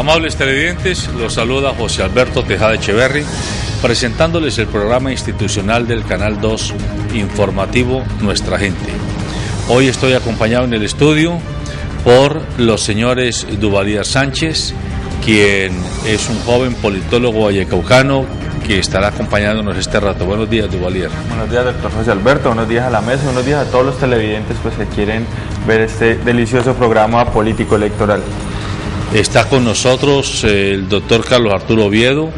Amables televidentes, los saluda José Alberto Tejada Echeverri, presentándoles el programa institucional del Canal 2 informativo Nuestra Gente. Hoy estoy acompañado en el estudio por los señores Duvalier Sánchez, quien es un joven politólogo vallecaucano que estará acompañándonos este rato. Buenos días, Duvalier. Buenos días, doctor José Alberto, buenos días a la mesa, buenos días a todos los televidentes que quieren ver este delicioso programa político electoral. Está con nosotros el doctor Carlos Arturo Oviedo,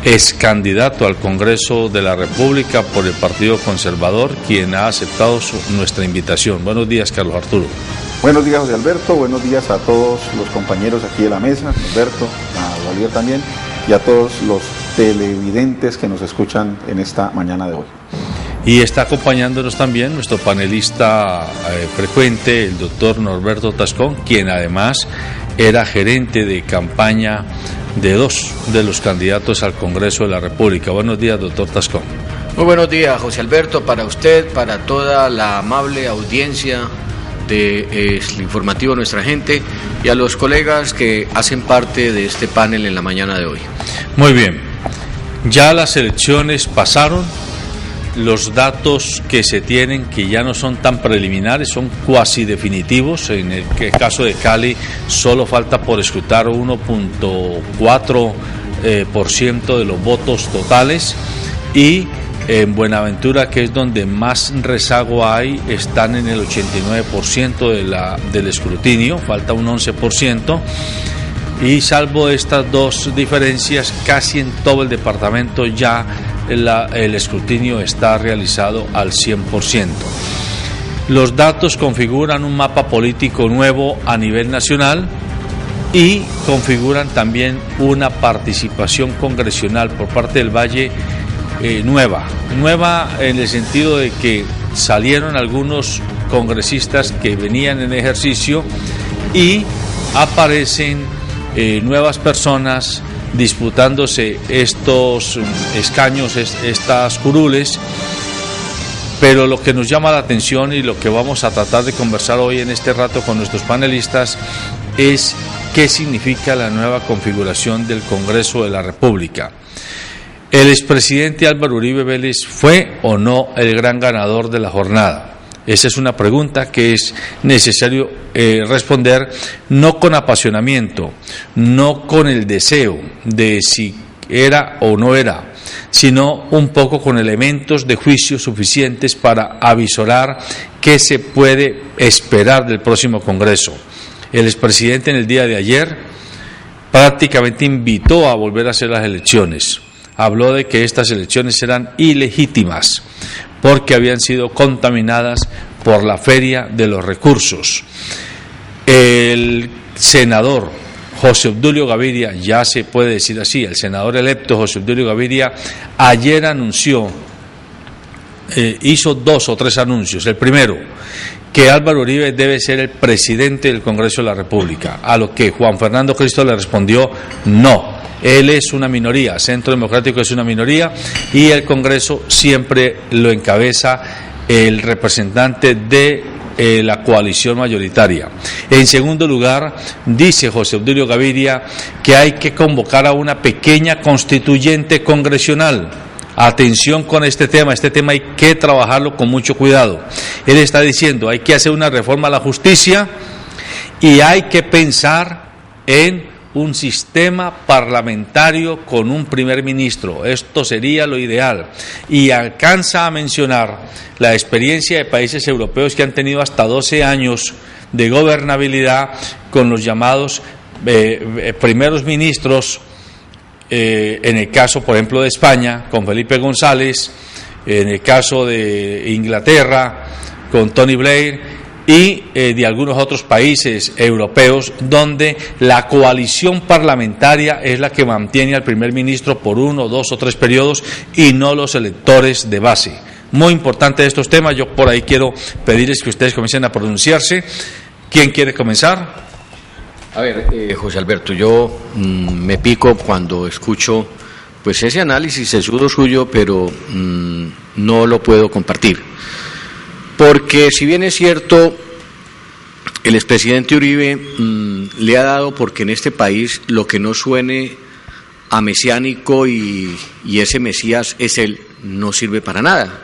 ex candidato al Congreso de la República por el Partido Conservador, quien ha aceptado nuestra invitación. Buenos días, Carlos Arturo. Buenos días, José Alberto, buenos días a todos los compañeros aquí de la mesa, Alberto, a Duvalier también, y a todos los televidentes que nos escuchan en esta mañana de hoy. Y está acompañándonos también nuestro panelista frecuente, el doctor Norberto Tascón, quien además era gerente de campaña de dos de los candidatos al Congreso de la República. Buenos días, doctor Tascón. Muy buenos días, José Alberto, para usted, para toda la amable audiencia del informativo Nuestra Gente y a los colegas que hacen parte de este panel en la mañana de hoy. Muy bien, ya las elecciones pasaron. Los datos que se tienen, que ya no son tan preliminares, son cuasi definitivos. En el caso de Cali solo falta por escrutar 1.4% de los votos totales, y en Buenaventura, que es donde más rezago hay, están en el 89% del escrutinio, falta un 11%. Y salvo estas dos diferencias, casi en todo el departamento ya el escrutinio está realizado al 100%. Los datos configuran un mapa político nuevo a nivel nacional y configuran también una participación congresional por parte del Valle nueva en el sentido de que salieron algunos congresistas que venían en ejercicio y aparecen nuevas personas disputándose estos escaños, estas curules. Pero lo que nos llama la atención y lo que vamos a tratar de conversar hoy en este rato con nuestros panelistas es qué significa la nueva configuración del Congreso de la República. ¿El expresidente Álvaro Uribe Vélez fue o no el gran ganador de la jornada? Esa es una pregunta que es necesario responder, no con apasionamiento, no con el deseo de si era o no era, sino un poco con elementos de juicio suficientes para avisorar qué se puede esperar del próximo Congreso. El expresidente en el día de ayer prácticamente invitó a volver a hacer las elecciones. Habló de que estas elecciones eran ilegítimas porque habían sido contaminadas por la feria de los recursos. El senador José Obdulio Gaviria, ya se puede decir así, el senador electo José Obdulio Gaviria, ayer anunció, hizo 2 o 3 anuncios. El primero, que Álvaro Uribe debe ser el presidente del Congreso de la República, a lo que Juan Fernando Cristo le respondió no. Él es una minoría, Centro Democrático es una minoría y el Congreso siempre lo encabeza el representante de la coalición mayoritaria. En segundo lugar, dice José Obdulio Gaviria que hay que convocar a una pequeña constituyente congresional. Atención con este tema hay que trabajarlo con mucho cuidado. Él está diciendo hay que hacer una reforma a la justicia y hay que pensar en un sistema parlamentario con un primer ministro. Esto sería lo ideal. Y alcanza a mencionar la experiencia de países europeos que han tenido hasta 12 años de gobernabilidad con los llamados primeros ministros, en el caso, por ejemplo, de España, con Felipe González, en el caso de Inglaterra, con Tony Blair, y de algunos otros países europeos donde la coalición parlamentaria es la que mantiene al primer ministro por 1, 2 o 3 periodos y no los electores de base. Muy importante estos temas, yo por ahí quiero pedirles que ustedes comiencen a pronunciarse. ¿Quién quiere comenzar? A ver, José Alberto, yo me pico cuando escucho pues ese análisis sesudo suyo, pero no lo puedo compartir. Porque si bien es cierto, el expresidente Uribe le ha dado, porque en este país lo que no suene a mesiánico y ese Mesías es él, no sirve para nada.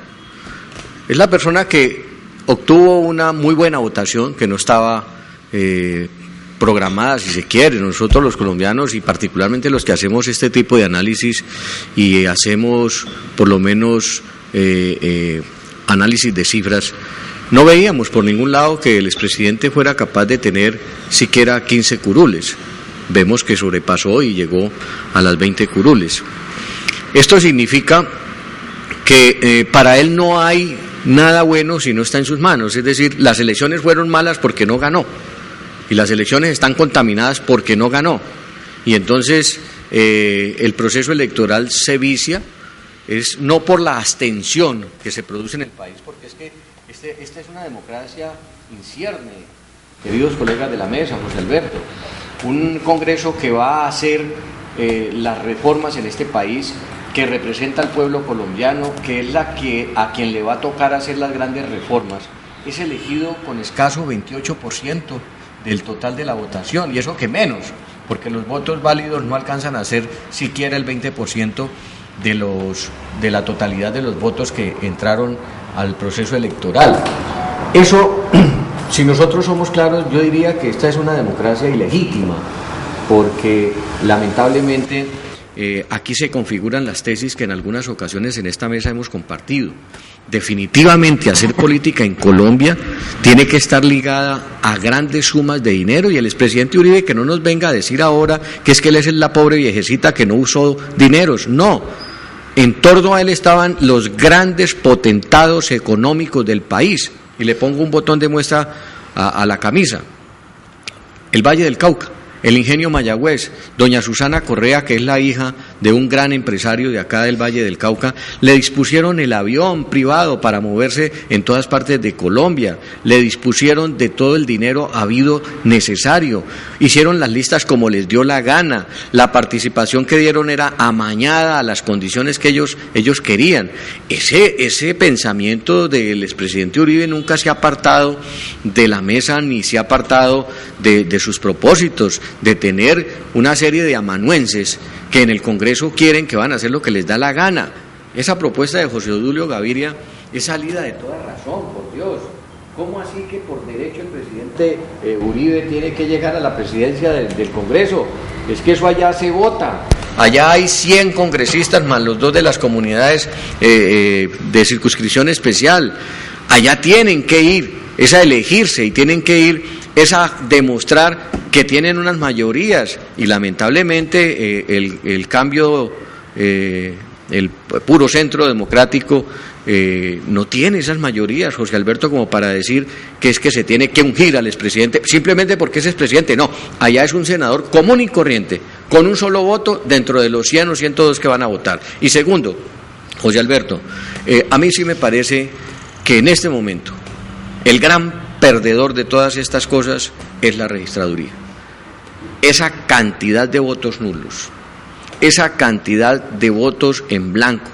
Es la persona que obtuvo una muy buena votación, que no estaba programada, si se quiere. Nosotros los colombianos, y particularmente los que hacemos este tipo de análisis y hacemos por lo menos análisis de cifras, no veíamos por ningún lado que el expresidente fuera capaz de tener siquiera 15 curules. Vemos que sobrepasó y llegó a las 20 curules. Esto significa que para él no hay nada bueno si no está en sus manos. Es decir, las elecciones fueron malas porque no ganó, y las elecciones están contaminadas porque no ganó. Y entonces el proceso electoral se vicia, es no por la abstención que se produce en el país, porque es que esta es una democracia incierne, queridos colegas de la mesa, José Alberto. Un Congreso que va a hacer las reformas en este país, que representa al pueblo colombiano, que es a quien le va a tocar hacer las grandes reformas, es elegido con escaso 28% del total de la votación, y eso que menos, porque los votos válidos no alcanzan a ser siquiera el 20% de la totalidad de los votos que entraron al proceso electoral. Eso, si nosotros somos claros, yo diría que esta es una democracia ilegítima, porque lamentablemente aquí se configuran las tesis que en algunas ocasiones en esta mesa hemos compartido. Definitivamente hacer política en Colombia tiene que estar ligada a grandes sumas de dinero, y el expresidente Uribe que no nos venga a decir ahora que es que él es la pobre viejecita que no usó dineros. No, en torno a él estaban los grandes potentados económicos del país, y le pongo un botón de muestra a la camisa: el Valle del Cauca, el Ingenio Mayagüez. Doña Susana Correa, que es la hija de un gran empresario de acá del Valle del Cauca, le dispusieron el avión privado para moverse en todas partes de Colombia, le dispusieron de todo el dinero habido necesario, hicieron las listas como les dio la gana, la participación que dieron era amañada a las condiciones que ellos querían. Ese pensamiento del expresidente Uribe nunca se ha apartado de la mesa, ni se ha apartado de sus propósitos, de tener una serie de amanuenses que en el Congreso quieren, que van a hacer lo que les da la gana. Esa propuesta de José Odulio Gaviria es salida de toda razón, por Dios. ¿Cómo así que por derecho el presidente Uribe tiene que llegar a la presidencia del Congreso? Es que eso allá se vota. Allá hay 100 congresistas más los 2 de las comunidades de circunscripción especial. Allá tienen que ir, es a elegirse, y tienen que ir es a demostrar que tienen unas mayorías, y lamentablemente el cambio, el puro centro democrático no tiene esas mayorías, José Alberto, como para decir que es que se tiene que ungir al expresidente simplemente porque es expresidente. No, allá es un senador común y corriente, con un solo voto dentro de los 100 o 102 que van a votar. Y segundo, José Alberto, a mí sí me parece que en este momento el gran perdedor de todas estas cosas es la registraduría. Esa cantidad de votos nulos, esa cantidad de votos en blanco,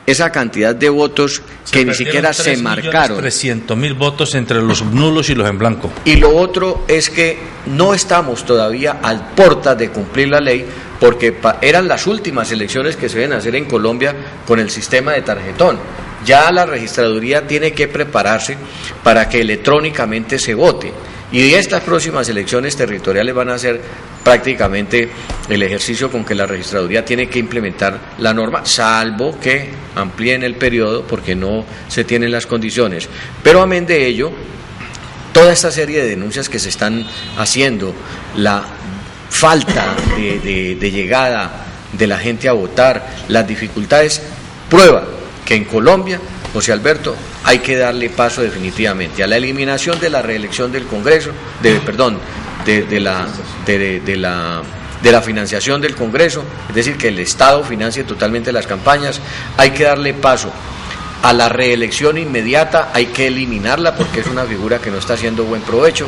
esa cantidad de votos que ni siquiera se marcaron. 300.000 votos entre los nulos y los en blanco. Y lo otro es que no estamos todavía al portas de cumplir la ley, porque eran las últimas elecciones que se deben hacer en Colombia con el sistema de tarjetón. Ya la registraduría tiene que prepararse para que electrónicamente se vote, y estas próximas elecciones territoriales van a ser prácticamente el ejercicio con que la registraduría tiene que implementar la norma, salvo que amplíen el periodo porque no se tienen las condiciones. Pero amén de ello, toda esta serie de denuncias que se están haciendo, la falta de llegada de la gente a votar, las dificultades, prueba que en Colombia, José Alberto, hay que darle paso definitivamente a la eliminación de la reelección del Congreso, de la financiación del Congreso, es decir, que el Estado financie totalmente las campañas. Hay que darle paso a la reelección inmediata, hay que eliminarla porque es una figura que no está haciendo buen provecho.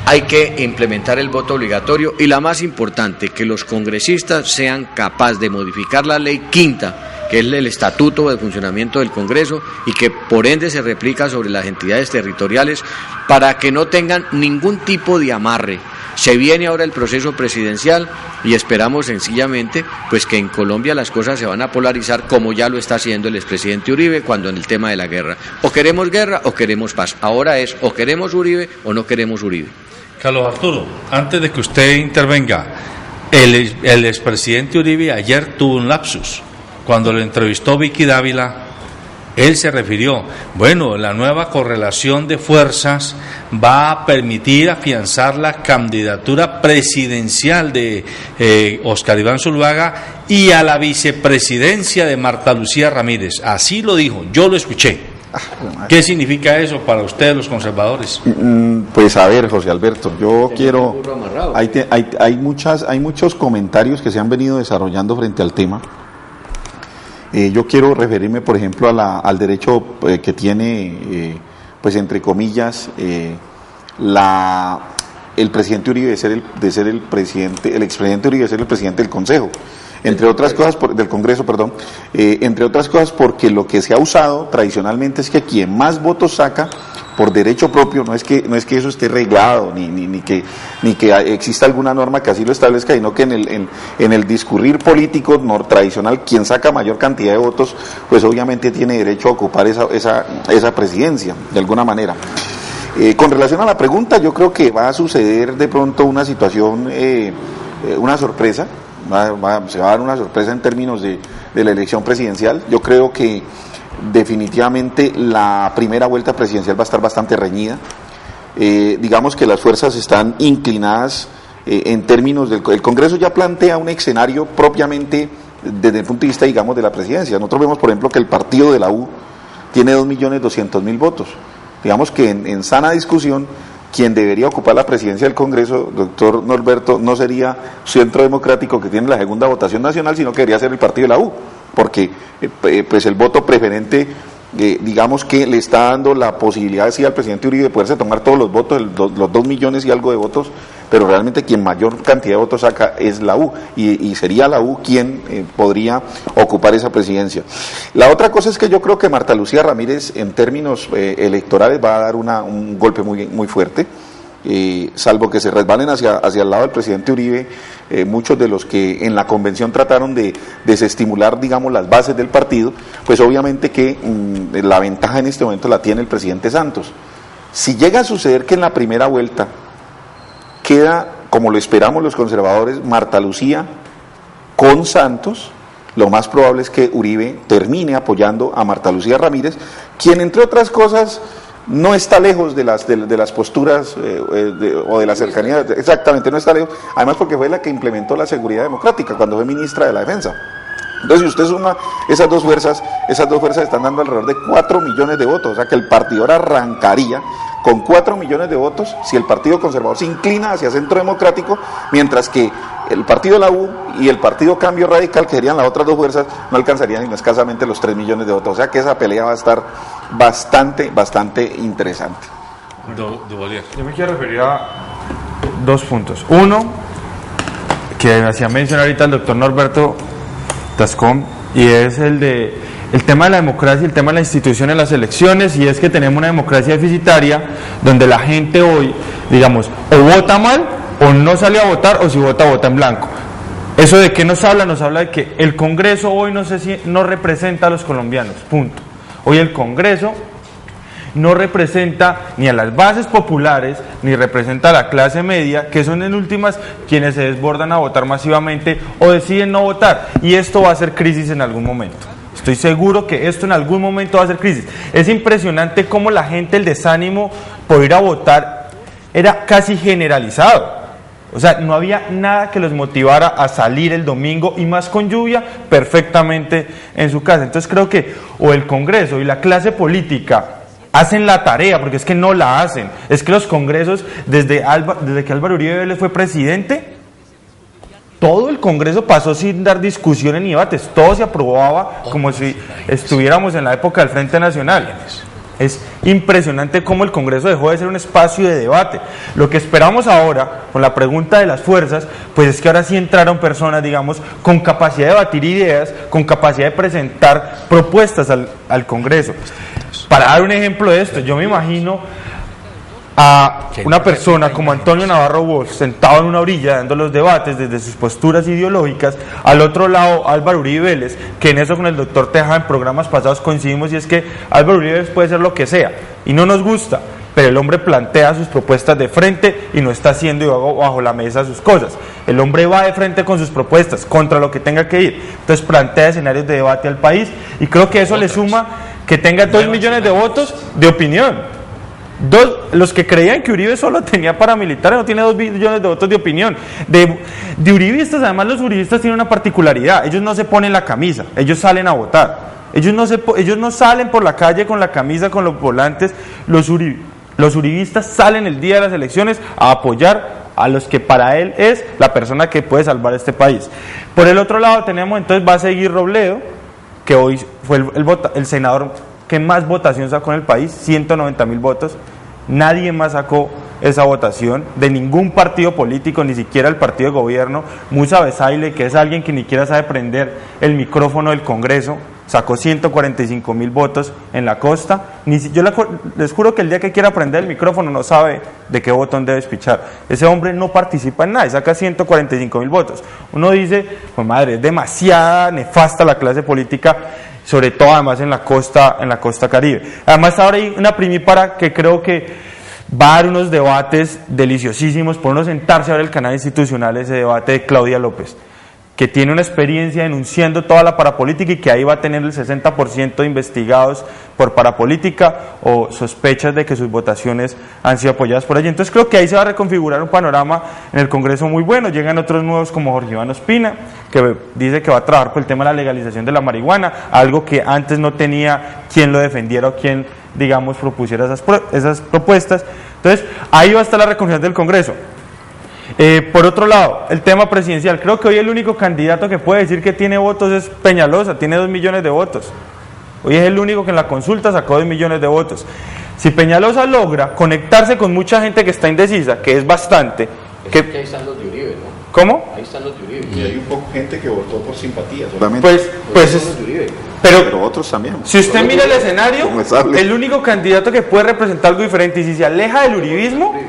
Hay que implementar el voto obligatorio, y la más importante, que los congresistas sean capaces de modificar la ley quinta, que es el estatuto de funcionamiento del Congreso y que por ende se replica sobre las entidades territoriales para que no tengan ningún tipo de amarre. Se viene ahora el proceso presidencial y esperamos sencillamente pues que en Colombia las cosas se van a polarizar como ya lo está haciendo el expresidente Uribe cuando en el tema de la guerra. O queremos guerra o queremos paz. Ahora es o queremos Uribe o no queremos Uribe. Carlos Arturo, antes de que usted intervenga, el expresidente Uribe ayer tuvo un lapsus. Cuando lo entrevistó Vicky Dávila, él se refirió, bueno, la nueva correlación de fuerzas va a permitir afianzar la candidatura presidencial de Óscar Iván Zuluaga y a la vicepresidencia de Marta Lucía Ramírez. Así lo dijo, yo lo escuché. ¿Qué significa eso para ustedes los conservadores? Pues a ver, José Alberto, yo quiero... Hay muchos comentarios que se han venido desarrollando frente al tema. Yo quiero referirme, por ejemplo, al derecho que tiene, pues entre comillas, el presidente Uribe de ser el presidente, el expresidente Uribe de ser el presidente del Consejo. Entre otras cosas, del Congreso, perdón, entre otras cosas porque lo que se ha usado tradicionalmente es que quien más votos saca por derecho propio, no es que eso esté reglado, ni que exista alguna norma que así lo establezca, sino que en el discurrir político tradicional, quien saca mayor cantidad de votos, pues obviamente tiene derecho a ocupar esa presidencia, de alguna manera. Con relación a la pregunta, yo creo que va a suceder de pronto una situación, una sorpresa, se va a dar una sorpresa en términos de la elección presidencial. Yo creo que definitivamente la primera vuelta presidencial va a estar bastante reñida. Digamos que las fuerzas están inclinadas en términos del... El Congreso ya plantea un escenario propiamente desde el punto de vista, digamos, de la presidencia. Nosotros vemos, por ejemplo, que el partido de la U tiene 2.200.000 votos. Digamos que en sana discusión, quien debería ocupar la presidencia del Congreso, doctor Norberto, no sería Centro Democrático, que tiene la segunda votación nacional, sino que debería ser el partido de la U, porque pues el voto preferente, digamos que le está dando la posibilidad sí, al presidente Uribe de poderse tomar todos los votos, los 2 millones y algo de votos, pero realmente quien mayor cantidad de votos saca es la U, y sería la U quien podría ocupar esa presidencia. La otra cosa es que yo creo que Marta Lucía Ramírez en términos electorales va a dar un golpe muy fuerte, salvo que se resbalen hacia el lado del presidente Uribe, muchos de los que en la convención trataron de desestimular, digamos, las bases del partido, pues obviamente que la ventaja en este momento la tiene el presidente Santos. Si llega a suceder que en la primera vuelta queda, como lo esperamos los conservadores, Marta Lucía con Santos, lo más probable es que Uribe termine apoyando a Marta Lucía Ramírez, quien entre otras cosas no está lejos de las posturas o de la cercanía, exactamente, no está lejos, además porque fue la que implementó la seguridad democrática cuando fue ministra de la Defensa. Entonces, si usted suma esas dos fuerzas están dando alrededor de 4 millones de votos, o sea que el partido ahora arrancaría con 4 millones de votos si el Partido Conservador se inclina hacia Centro Democrático, mientras que el partido de la U y el partido Cambio Radical, que serían las otras dos fuerzas, no alcanzarían sino escasamente los 3 millones de votos, o sea que esa pelea va a estar bastante interesante. Yo me quiero referir a 2 puntos. Uno, que hacía mencionar ahorita el doctor Norberto Tascón, y es el tema de la democracia, el tema de la institución en las elecciones, y es que tenemos una democracia deficitaria donde la gente hoy, digamos, o vota mal o no sale a votar, o si vota en blanco. ¿Eso de qué nos habla? Nos habla de que el Congreso hoy no representa a los colombianos, punto. Hoy el Congreso no representa ni a las bases populares, ni representa a la clase media, que son en últimas quienes se desbordan a votar masivamente o deciden no votar, y esto va a ser crisis en algún momento. Estoy seguro que esto en algún momento va a ser crisis. Es impresionante cómo la gente, el desánimo por ir a votar era casi generalizado. O sea, no había nada que los motivara a salir el domingo, y más con lluvia, perfectamente en su casa. Entonces creo que o el Congreso y la clase política hacen la tarea, porque es que no la hacen. Es que los congresos, desde que Álvaro Uribe Vélez fue presidente, todo el Congreso pasó sin dar discusiones ni debates, todo se aprobaba como si estuviéramos en la época del Frente Nacional. Es impresionante cómo el Congreso dejó de ser un espacio de debate. Lo que esperamos ahora, con la pregunta de las fuerzas, pues es que ahora sí entraron personas, digamos, con capacidad de debatir ideas, con capacidad de presentar propuestas al Congreso. Para dar un ejemplo de esto, yo me imagino a una persona como Antonio Navarro Bosch sentado en una orilla dando los debates desde sus posturas ideológicas, al otro lado Álvaro Uribe Vélez, que en eso con el doctor Tejada en programas pasados coincidimos, y es que Álvaro Uribe Vélez puede ser lo que sea y no nos gusta, pero el hombre plantea sus propuestas de frente y no está haciendo bajo la mesa sus cosas. El hombre va de frente con sus propuestas contra lo que tenga que ir, entonces plantea escenarios de debate al país, y creo que eso le suma que tenga 2 millones de votos de opinión. Los que creían que Uribe solo tenía paramilitares, no tiene 2 millones de votos de opinión. De uribistas, además los uribistas tienen una particularidad: ellos no se ponen la camisa, ellos salen a votar. Ellos no salen por la calle con la camisa, con los volantes. Los uribistas salen el día de las elecciones a apoyar a los que para él es la persona que puede salvar este país. Por el otro lado tenemos, entonces va a seguir Robledo, que hoy fue el senador que más votación sacó en el país, 190.000 votos. Nadie más sacó esa votación de ningún partido político, ni siquiera el partido de gobierno. Musa Besaile, que es alguien que ni siquiera sabe prender el micrófono del Congreso, sacó 145.000 votos en la costa. Yo les juro que el día que quiera prender el micrófono no sabe de qué botón debe espichar. Ese hombre no participa en nada y saca 145.000 votos. Uno dice, pues madre, es demasiada nefasta la clase política, sobre todo además en la costa Caribe. Además ahora hay una primípara que creo que va a dar unos debates deliciosísimos, por uno sentarse a ver el canal institucional, ese debate de Claudia López, que tiene una experiencia denunciando toda la parapolítica y que ahí va a tener el 60% de investigados por parapolítica o sospechas de que sus votaciones han sido apoyadas por ella. Entonces creo que ahí se va a reconfigurar un panorama en el Congreso muy bueno. Llegan otros nuevos como Jorge Iván Ospina, que dice que va a trabajar por el tema de la legalización de la marihuana, algo que antes no tenía quien lo defendiera o quien, digamos, propusiera esas propuestas. Entonces ahí va a estar la reconfiguración del Congreso. Por otro lado, el tema presidencial. Creo que hoy el único candidato que puede decir que tiene votos es Peñalosa, tiene 2 millones de votos. Hoy es el único que en la consulta sacó 2 millones de votos. Si Peñalosa logra conectarse con mucha gente que está indecisa, que es bastante... Que ahí están los de Uribe, ¿no? ¿Cómo? Ahí están los de Uribe. Y hay un poco gente que votó por simpatía solamente. Pues es, pero otros también. Si usted mira el escenario, el único candidato que puede representar algo diferente y si se aleja del uribismo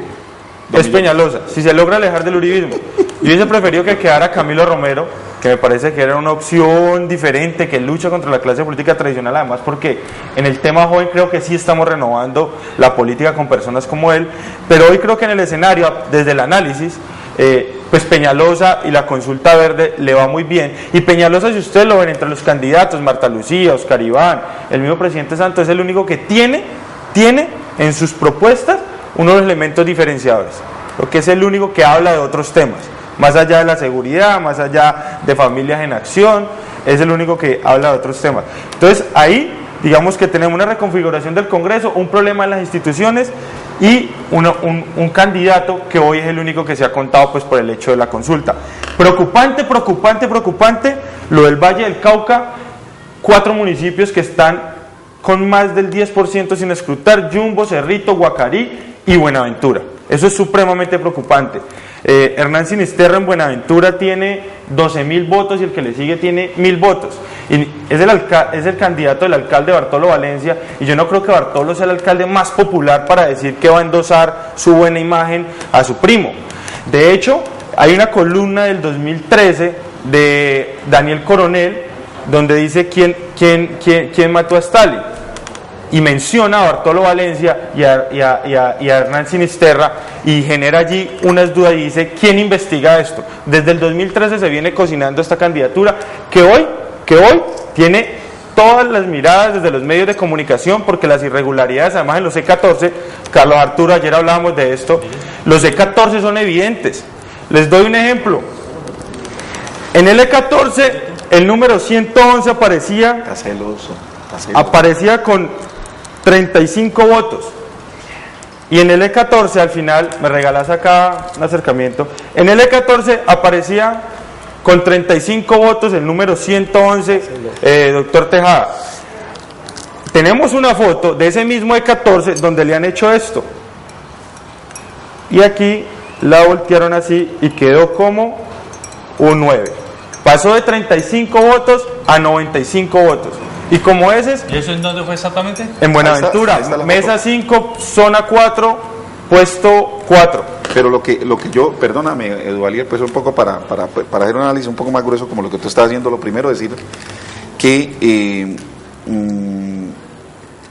es Peñalosa, si se logra alejar del uribismo. Yo hubiese preferido que quedara Camilo Romero, que me parece que era una opción diferente, que lucha contra la clase política tradicional, además porque en el tema joven creo que sí estamos renovando la política con personas como él, pero hoy creo que en el escenario, desde el análisis, pues Peñalosa y la consulta verde le va muy bien, y Peñalosa, si ustedes lo ven entre los candidatos, Marta Lucía, Oscar Iván, el mismo presidente Santos, es el único que tiene en sus propuestas unos elementos diferenciadores, porque es el único que habla de otros temas, más allá de la seguridad, más allá de familias en acción, es el único que habla de otros temas. Entonces ahí, digamos que tenemos una reconfiguración del Congreso, un problema en las instituciones y un candidato que hoy es el único que se ha contado pues por el hecho de la consulta. Preocupante lo del Valle del Cauca, 4 municipios que están con más del 10% sin escrutar: Yumbo, Cerrito, Guacarí y Buenaventura. Eso es supremamente preocupante. Hernán Sinisterra en Buenaventura tiene 12.000 votos y el que le sigue tiene 1.000 votos. Y es el candidato del alcalde Bartolo Valencia, y yo no creo que Bartolo sea el alcalde más popular para decir que va a endosar su buena imagen a su primo. De hecho, hay una columna del 2013 de Daniel Coronel donde dice quién mató a Stalin, y menciona a Bartolo Valencia y a Hernán Sinisterra, y genera allí unas dudas y dice: ¿quién investiga esto? Desde el 2013 se viene cocinando esta candidatura que hoy tiene todas las miradas desde los medios de comunicación, porque las irregularidades además en los E14, Carlos Arturo, ayer hablábamos de esto, los E14 son evidentes. Les doy un ejemplo. En el E14 el número 111 aparecía con 35 votos, y en el E14 al final, me regalas acá un acercamiento, en el E14 aparecía con 35 votos el número 111, doctor Tejada. tenemos una foto de ese mismo E14 donde le han hecho esto. Y aquí la voltearon así y quedó como un 9. Pasó de 35 votos a 95 votos. Y como ese es... ¿Y eso en dónde fue exactamente? En Buenaventura, ahí está mesa 5, zona 4, puesto 4. Pero lo que yo, perdóname, Eduvalier, pues un poco para hacer un análisis un poco más grueso como lo que tú estás haciendo, lo primero decir que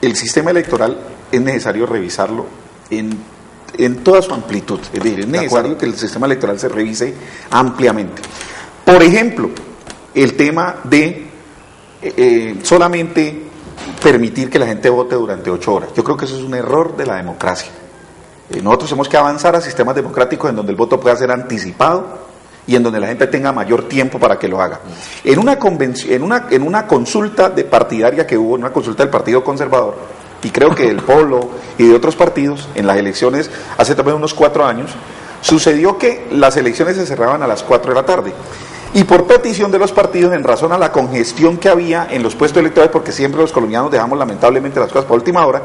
el sistema electoral es necesario revisarlo en toda su amplitud, es decir, es necesario que el sistema electoral se revise ampliamente. Por ejemplo, el tema de solamente permitir que la gente vote durante 8 horas. Yo creo que eso es un error de la democracia. Nosotros tenemos que avanzar a sistemas democráticos en donde el voto pueda ser anticipado y en donde la gente tenga mayor tiempo para que lo haga. En una consulta partidaria que hubo, en una consulta del Partido Conservador, y creo que del Polo y de otros partidos, en las elecciones hace también unos 4 años, sucedió que las elecciones se cerraban a las 4 de la tarde. Y por petición de los partidos, en razón a la congestión que había en los puestos electorales, porque siempre los colombianos dejamos lamentablemente las cosas por última hora,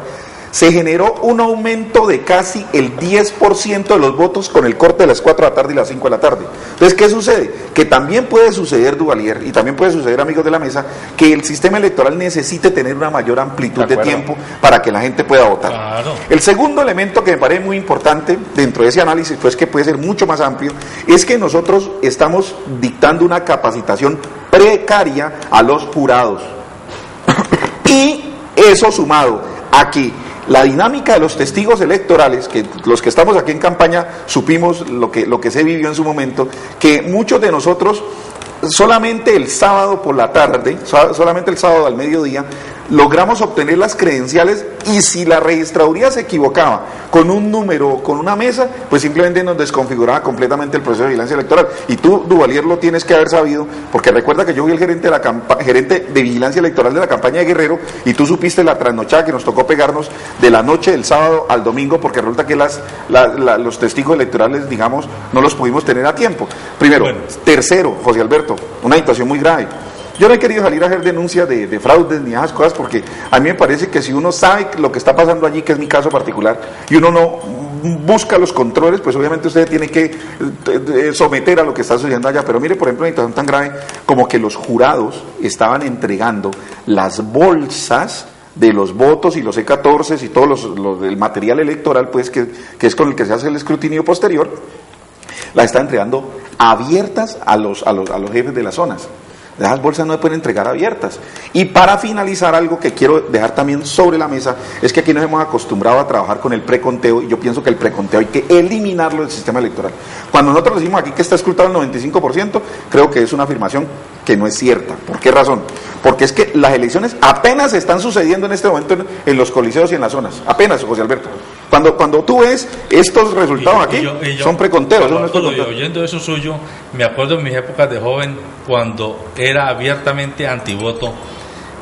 se generó un aumento de casi el 10% de los votos con el corte de las 4 de la tarde y las 5 de la tarde. Entonces, ¿qué sucede? Que también puede suceder, Duvalier, y también puede suceder, amigos de la mesa, que el sistema electoral necesite tener una mayor amplitud de tiempo para que la gente pueda votar. Claro. El segundo elemento que me parece muy importante dentro de ese análisis, pues que puede ser mucho más amplio, es que nosotros estamos dictando una capacitación precaria a los jurados. Y eso sumado a que la dinámica de los testigos electorales, que los que estamos aquí en campaña supimos lo que se vivió en su momento, que muchos de nosotros solamente el sábado por la tarde, solamente el sábado al mediodía, logramos obtener las credenciales, y si la registraduría se equivocaba con un número, con una mesa, pues simplemente nos desconfiguraba completamente el proceso de vigilancia electoral. Y tú, Duvalier, lo tienes que haber sabido, porque recuerda que yo fui el gerente de vigilancia electoral de la campaña de Guerrero, y tú supiste la trasnochada que nos tocó pegarnos de la noche del sábado al domingo, porque resulta que los testigos electorales, digamos, no los pudimos tener a tiempo. Primero. Bueno. Tercero, José Alberto, una situación muy grave. Yo no he querido salir a hacer denuncias de fraudes ni esas cosas, porque a mí me parece que si uno sabe lo que está pasando allí, que es mi caso particular, y uno no busca los controles, pues obviamente usted tiene que someter a lo que está sucediendo allá. Pero mire, por ejemplo, una situación tan grave como que los jurados estaban entregando las bolsas de los votos y los E14 y todo el material electoral, pues que es con el que se hace el escrutinio posterior, las están entregando abiertas a los jefes de las zonas. Esas bolsas no se pueden entregar abiertas. Y para finalizar, algo que quiero dejar también sobre la mesa, es que aquí nos hemos acostumbrado a trabajar con el preconteo, y yo pienso que el preconteo hay que eliminarlo del sistema electoral. Cuando nosotros decimos aquí que está escrutado el 95%, creo que es una afirmación que no es cierta. ¿Por qué razón? Porque es que las elecciones apenas están sucediendo en este momento en los coliseos y en las zonas. Apenas, José Alberto. Cuando tú ves estos resultados aquí, son preconteos. Oyendo eso suyo, me acuerdo en mis épocas de joven, cuando era abiertamente antivoto,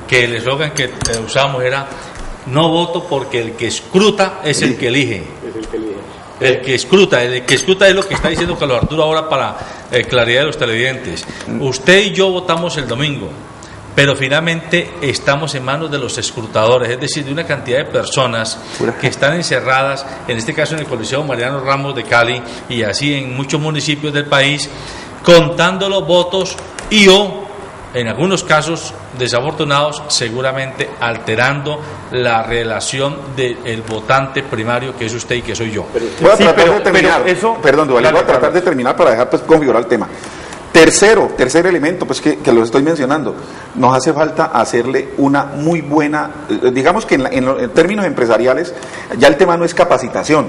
que el eslogan que usábamos era: no voto porque el que escruta es el que elige. El que escruta es lo que está diciendo Carlos Arturo ahora para claridad de los televidentes. Usted y yo votamos el domingo, pero finalmente estamos en manos de los escrutadores, es decir, de una cantidad de personas que están encerradas, en este caso en el Coliseo Mariano Ramos de Cali, y así en muchos municipios del país, contando los votos y en algunos casos desafortunados, seguramente alterando la relación del votante primario, que es usted y que soy yo. Voy a tratar de terminar, voy a tratar de terminar para dejar pues configurar el tema. Tercer elemento, pues que lo estoy mencionando, nos hace falta hacerle una muy buena, digamos que en términos empresariales, ya el tema no es capacitación,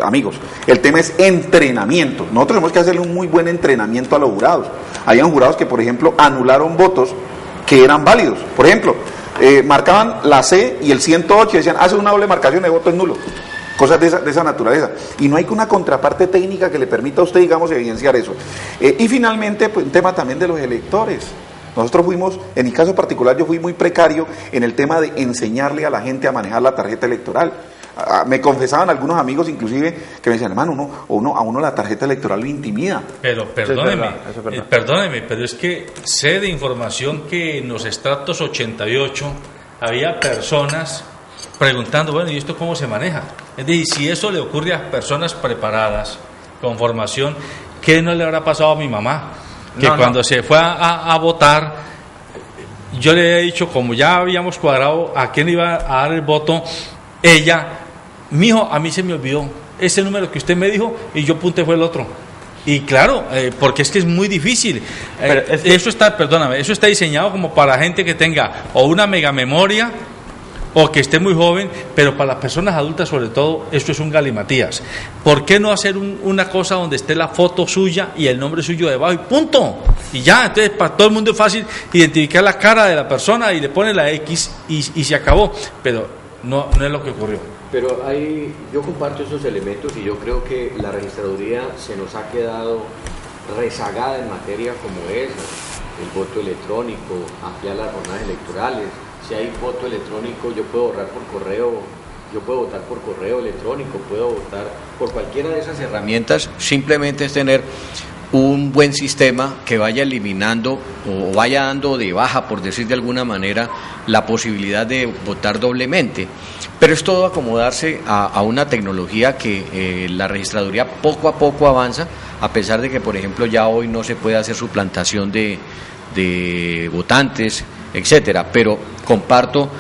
amigos, el tema es entrenamiento. Nosotros tenemos que hacerle un muy buen entrenamiento a los jurados. Habían jurados que, por ejemplo, anularon votos que eran válidos. Por ejemplo, marcaban la C y el 108 y decían: hace una doble marcación de voto es nulo. Cosas de esa naturaleza, y no hay una contraparte técnica que le permita a usted, digamos, evidenciar eso. Y finalmente, pues, un tema también de los electores. Nosotros fuimos, en mi caso particular, yo fui muy precario en el tema de enseñarle a la gente a manejar la tarjeta electoral. Me confesaban algunos amigos, inclusive, que me decían: hermano, a uno la tarjeta electoral lo intimida. Pero perdóneme, pero es que sé de información que en los estratos 88 había personas preguntando, bueno, ¿y esto cómo se maneja? Es decir, si eso le ocurre a personas preparadas, con formación, ¿qué no le habrá pasado a mi mamá? Que cuando se fue a votar, yo le he dicho, como ya habíamos cuadrado a quién iba a dar el voto, ella, mijo, a mí se me olvidó ese número que usted me dijo y yo apunté fue el otro. Y claro, porque es que es muy difícil. Eso está diseñado como para gente que tenga o una mega memoria o que esté muy joven, pero para las personas adultas sobre todo, esto es un galimatías. ¿Por qué no hacer una cosa donde esté la foto suya y el nombre suyo debajo y punto? Y ya, entonces para todo el mundo es fácil identificar la cara de la persona y le pone la X y se acabó, pero no es lo que ocurrió. Pero yo comparto esos elementos y yo creo que la registraduría se nos ha quedado rezagada en materia como es el voto electrónico, ampliar las jornadas electorales. Si hay voto electrónico, yo puedo votar por correo, yo puedo votar por correo electrónico, puedo votar por cualquiera de esas herramientas. Simplemente es tener un buen sistema que vaya eliminando o vaya dando de baja, por decir de alguna manera, la posibilidad de votar doblemente. Pero es todo acomodarse a una tecnología que la registraduría poco a poco avanza, a pesar de que, por ejemplo, ya hoy no se puede hacer suplantación de votantes, etcétera, pero comparto,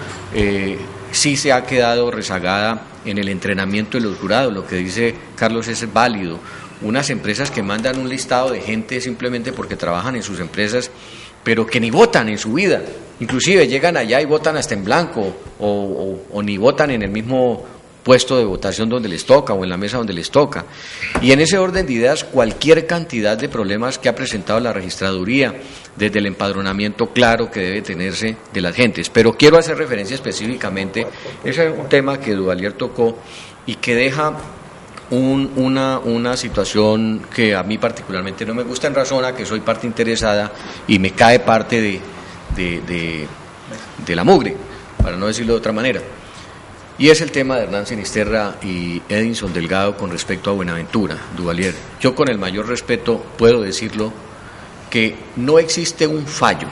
sí se ha quedado rezagada en el entrenamiento de los jurados. Lo que dice Carlos es válido. Unas empresas que mandan un listado de gente simplemente porque trabajan en sus empresas, pero que ni votan en su vida, inclusive llegan allá y votan hasta en blanco o ni votan en el mismo puesto de votación donde les toca o en la mesa donde les toca. Y en ese orden de ideas, cualquier cantidad de problemas que ha presentado la registraduría, desde el empadronamiento claro que debe tenerse de las gentes. Pero quiero hacer referencia específicamente, ese es un tema que Duvalier tocó y que deja una situación que a mí particularmente no me gusta, en razón a que soy parte interesada y me cae parte de la mugre, para no decirlo de otra manera. Y es el tema de Hernán Sinisterra y Edinson Delgado con respecto a Buenaventura, Duvalier. Yo con el mayor respeto puedo decirlo que no existe un fallo,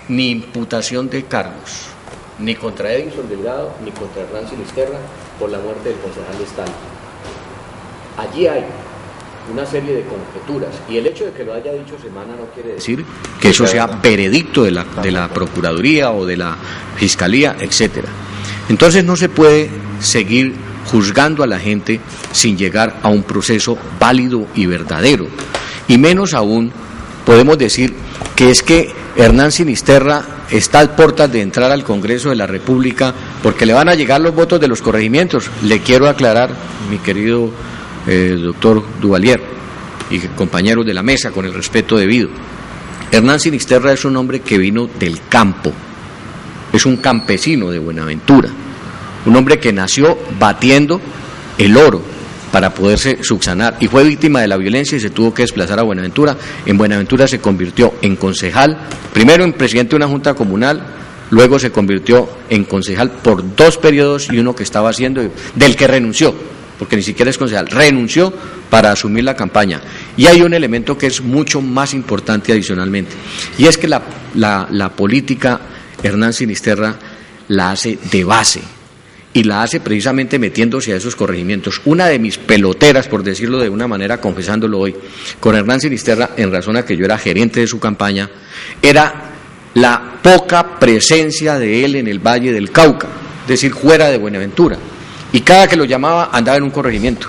ni imputación de cargos, ni contra Edinson Delgado, ni contra Hernán Sinisterra por la muerte del concejal Estal. Allí hay una serie de conjeturas y el hecho de que lo haya dicho Semana no quiere decir que eso sea veredicto de la Procuraduría o de la Fiscalía, etcétera. Entonces no se puede seguir juzgando a la gente sin llegar a un proceso válido y verdadero. Y menos aún podemos decir que es que Hernán Sinisterra está a puertas de entrar al Congreso de la República porque le van a llegar los votos de los corregimientos. Le quiero aclarar, mi querido doctor Duvalier y compañeros de la mesa, con el respeto debido. Hernán Sinisterra es un hombre que vino del campo. Es un campesino de Buenaventura, un hombre que nació batiendo el oro para poderse subsanar y fue víctima de la violencia y se tuvo que desplazar a Buenaventura. En Buenaventura se convirtió en concejal, primero en presidente de una junta comunal, luego se convirtió en concejal por 2 periodos y uno que estaba haciendo, del que renunció, porque ni siquiera es concejal, renunció para asumir la campaña. Y hay un elemento que es mucho más importante adicionalmente, y es que la política Hernán Sinisterra la hace de base y la hace precisamente metiéndose a esos corregimientos. Una de mis peloteras, por decirlo de una manera, confesándolo hoy, con Hernán Sinisterra, en razón a que yo era gerente de su campaña, era la poca presencia de él en el Valle del Cauca, es decir, fuera de Buenaventura. Y cada que lo llamaba andaba en un corregimiento.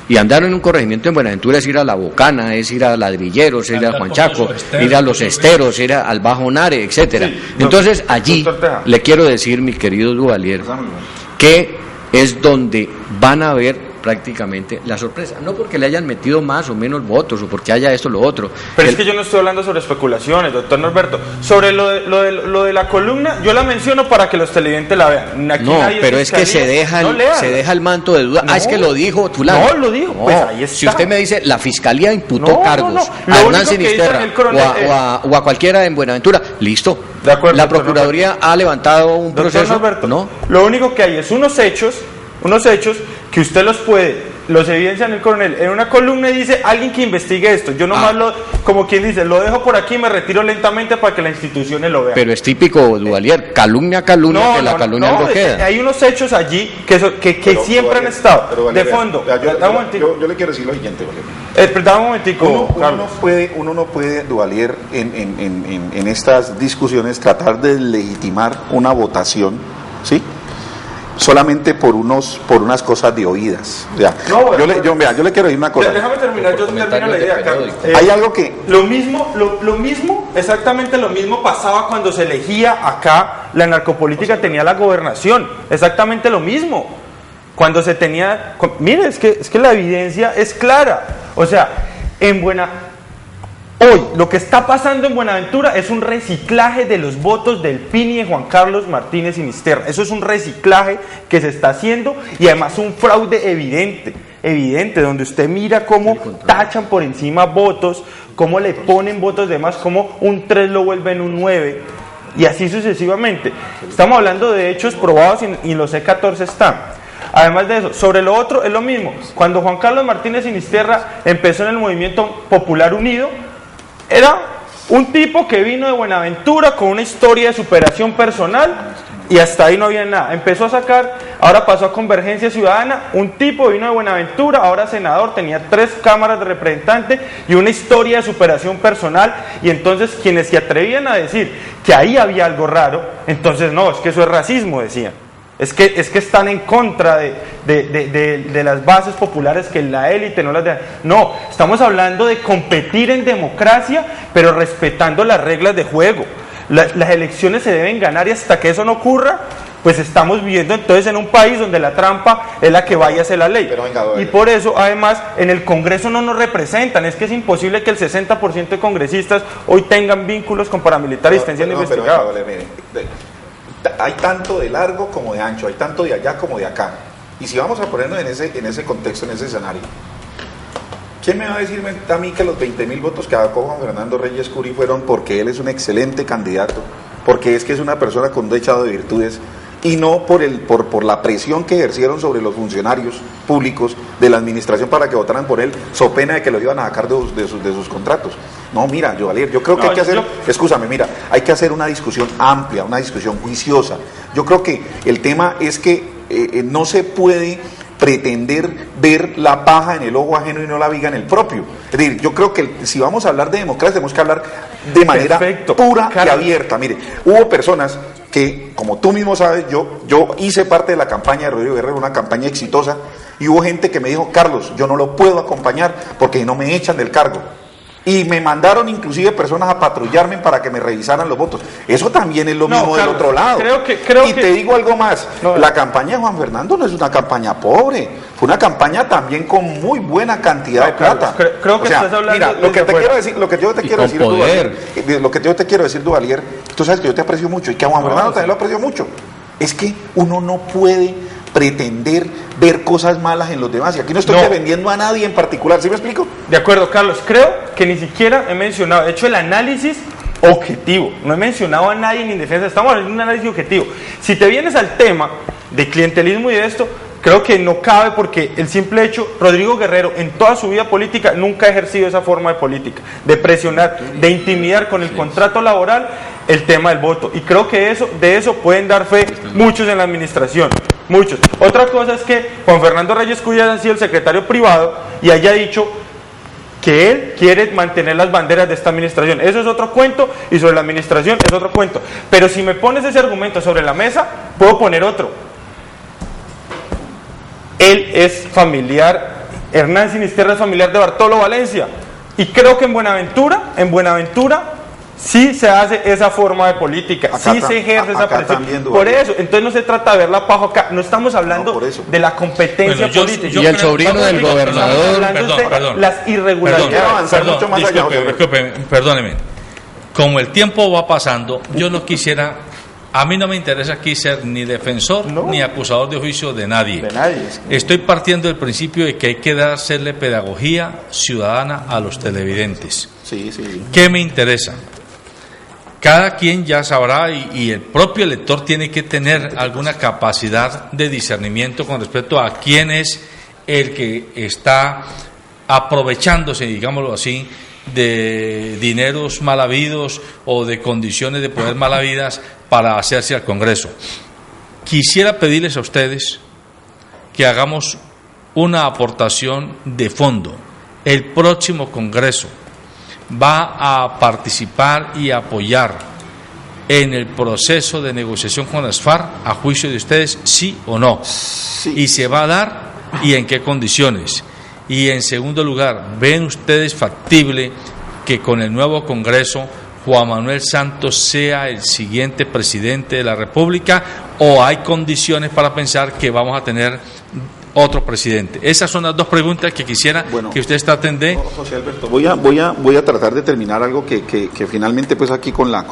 Y andar en un corregimiento en Buenaventura es ir a La Bocana, es ir a Ladrilleros, es ir a Juan Chaco, ir a Los Esteros, ir al Bajo Nare, etcétera. Sí, entonces allí le quiero decir, mi querido Duvalier, que es donde van a ver prácticamente la sorpresa, no porque le hayan metido más o menos votos o porque haya esto o lo otro. Pero es que yo no estoy hablando sobre especulaciones, doctor Norberto. Sobre lo de la columna, yo la menciono para que los televidentes la vean. Aquí no, pero es que se deja el manto de duda. No, es que lo dijo fulano. No, lo dijo, pues ahí está. Si usted me dice, la Fiscalía imputó cargos a Hernán Sinisterra o a cualquiera en Buenaventura, listo. De acuerdo, la Procuraduría ha levantado un proceso. Norberto, ¿no? Lo único que hay es unos hechos que usted los puede los evidencian el coronel. En una columna dice, alguien que investigue esto. Yo nomás como quien dice, lo dejo por aquí y me retiro lentamente para que las instituciones lo vean. Pero es típico, Duvalier, calumnia, que la calumnia algo queda. Hay unos hechos allí que siempre han estado de fondo. Yo le quiero decir lo siguiente, Dame un momentico. Uno no puede, Duvalier, en estas discusiones tratar de legitimar una votación, ¿sí?, solamente por unas cosas de oídas. Ya. No, yo le quiero decir una cosa. Déjame terminar, yo termino la idea, Carlos. Hay algo que... Lo mismo, exactamente lo mismo pasaba cuando se elegía acá, la narcopolítica tenía la gobernación, exactamente lo mismo. Cuando se tenía... Mire, es que la evidencia es clara. O sea, hoy, lo que está pasando en Buenaventura es un reciclaje de los votos del PIN y de Juan Carlos Martínez Sinisterra. Eso es un reciclaje que se está haciendo y además un fraude evidente, donde usted mira cómo tachan por encima votos, cómo le ponen votos de más, cómo un 3 lo vuelven un 9 y así sucesivamente. Estamos hablando de hechos probados y en los C14 están. Además de eso, sobre lo otro es lo mismo. Cuando Juan Carlos Martínez Sinisterra empezó en el Movimiento Popular Unido, era un tipo que vino de Buenaventura con una historia de superación personal y hasta ahí no había nada. Empezó a sacar, ahora pasó a Convergencia Ciudadana, un tipo vino de Buenaventura, ahora senador, tenía 3 cámaras de representantes y una historia de superación personal, y entonces quienes se atrevían a decir que ahí había algo raro, entonces no, es que eso es racismo, decían. Es que están en contra de las bases populares, que la élite no las deja. No, estamos hablando de competir en democracia, pero respetando las reglas de juego. Las elecciones se deben ganar, y hasta que eso no ocurra, pues estamos viviendo entonces en un país donde la trampa es la que vaya a hacer la ley. Y por eso, además, en el Congreso no nos representan. Es que es imposible que el 60% de congresistas hoy tengan vínculos con paramilitares y estén siendo investigados. Hay tanto de largo como de ancho, hay tanto de allá como de acá. Y si vamos a ponernos en ese contexto, en ese escenario, ¿quién me va a decir a mí que los 20.000 votos que sacó Juan Fernando Reyes Curi fueron porque él es un excelente candidato, porque es que es una persona con un dechado de virtudes, y no por la presión que ejercieron sobre los funcionarios públicos de la administración para que votaran por él, so pena de que lo iban a sacar de sus contratos? No, mira, yo creo que hay que hacer, hay que hacer una discusión amplia, una discusión juiciosa. Yo creo que el tema es que no se puede pretender ver la paja en el ojo ajeno y no la viga en el propio. Es decir, yo creo que si vamos a hablar de democracia, tenemos que hablar de manera pura y abierta. Mire, hubo personas que, como tú mismo sabes, yo hice parte de la campaña de Rodrigo Guerrero, una campaña exitosa, y hubo gente que me dijo: Carlos, yo no lo puedo acompañar porque no me echan del cargo. Y me mandaron inclusive personas a patrullarme para que me revisaran los votos. Eso también es lo mismo del otro lado. Te digo algo más. La campaña de Juan Fernando no es una campaña pobre. Fue una campaña también con muy buena cantidad de plata. Creo que estás hablando. Mira, lo que yo te quiero decir, Duvalier, tú sabes que yo te aprecio mucho y que a Juan Fernando también lo aprecio mucho. Es que uno no puede pretender ver cosas malas en los demás, y aquí no estoy defendiendo a nadie en particular, ¿sí me explico? De acuerdo, Carlos, creo que ni siquiera he mencionado, he hecho el análisis objetivo, no he mencionado a nadie ni en defensa, estamos hablando de un análisis objetivo. Si te vienes al tema de clientelismo y de esto, creo que no cabe, porque el simple hecho, Rodrigo Guerrero en toda su vida política nunca ha ejercido esa forma de política, de presionar, de intimidar con el contrato laboral el tema del voto, y creo que de eso pueden dar fe muchos en la administración, muchos. Otra cosa es que Juan Fernando Reyes Curi haya sido el secretario privado y haya dicho que él quiere mantener las banderas de esta administración. Eso es otro cuento, y sobre la administración es otro cuento. Pero si me pones ese argumento sobre la mesa, puedo poner otro. Él es familiar, Hernán Sinisterra es familiar de Bartolo Valencia, y creo que en Buenaventura sí se hace esa forma de política, sí se ejerce esa presión. Por eso, entonces no se trata de ver la paja acá, no estamos hablando de la competencia política. Y el sobrino del gobernador, las irregularidades. Perdóneme. Como el tiempo va pasando, yo no quisiera, a mí no me interesa aquí ser ni defensor ni acusador de juicio de nadie. Estoy partiendo del principio de que hay que hacerle pedagogía ciudadana a los televidentes. ¿Qué me interesa? Cada quien ya sabrá, y el propio elector tiene que tener alguna capacidad de discernimiento con respecto a quién es el que está aprovechándose, digámoslo así, de dineros mal habidos o de condiciones de poder mal habidas para hacerse al Congreso. Quisiera pedirles a ustedes que hagamos una aportación de fondo. El próximo Congreso va a participar y apoyar en el proceso de negociación con las FARC, a juicio de ustedes, sí o no. Sí. Y se va a dar, y en qué condiciones. Y en segundo lugar, ¿ven ustedes factible que con el nuevo Congreso Juan Manuel Santos sea el siguiente presidente de la República, o hay condiciones para pensar que vamos a tener otro presidente? Esas son las dos preguntas que quisiera que ustedes traten de... José Alberto, voy a tratar de terminar algo que finalmente pues aquí con la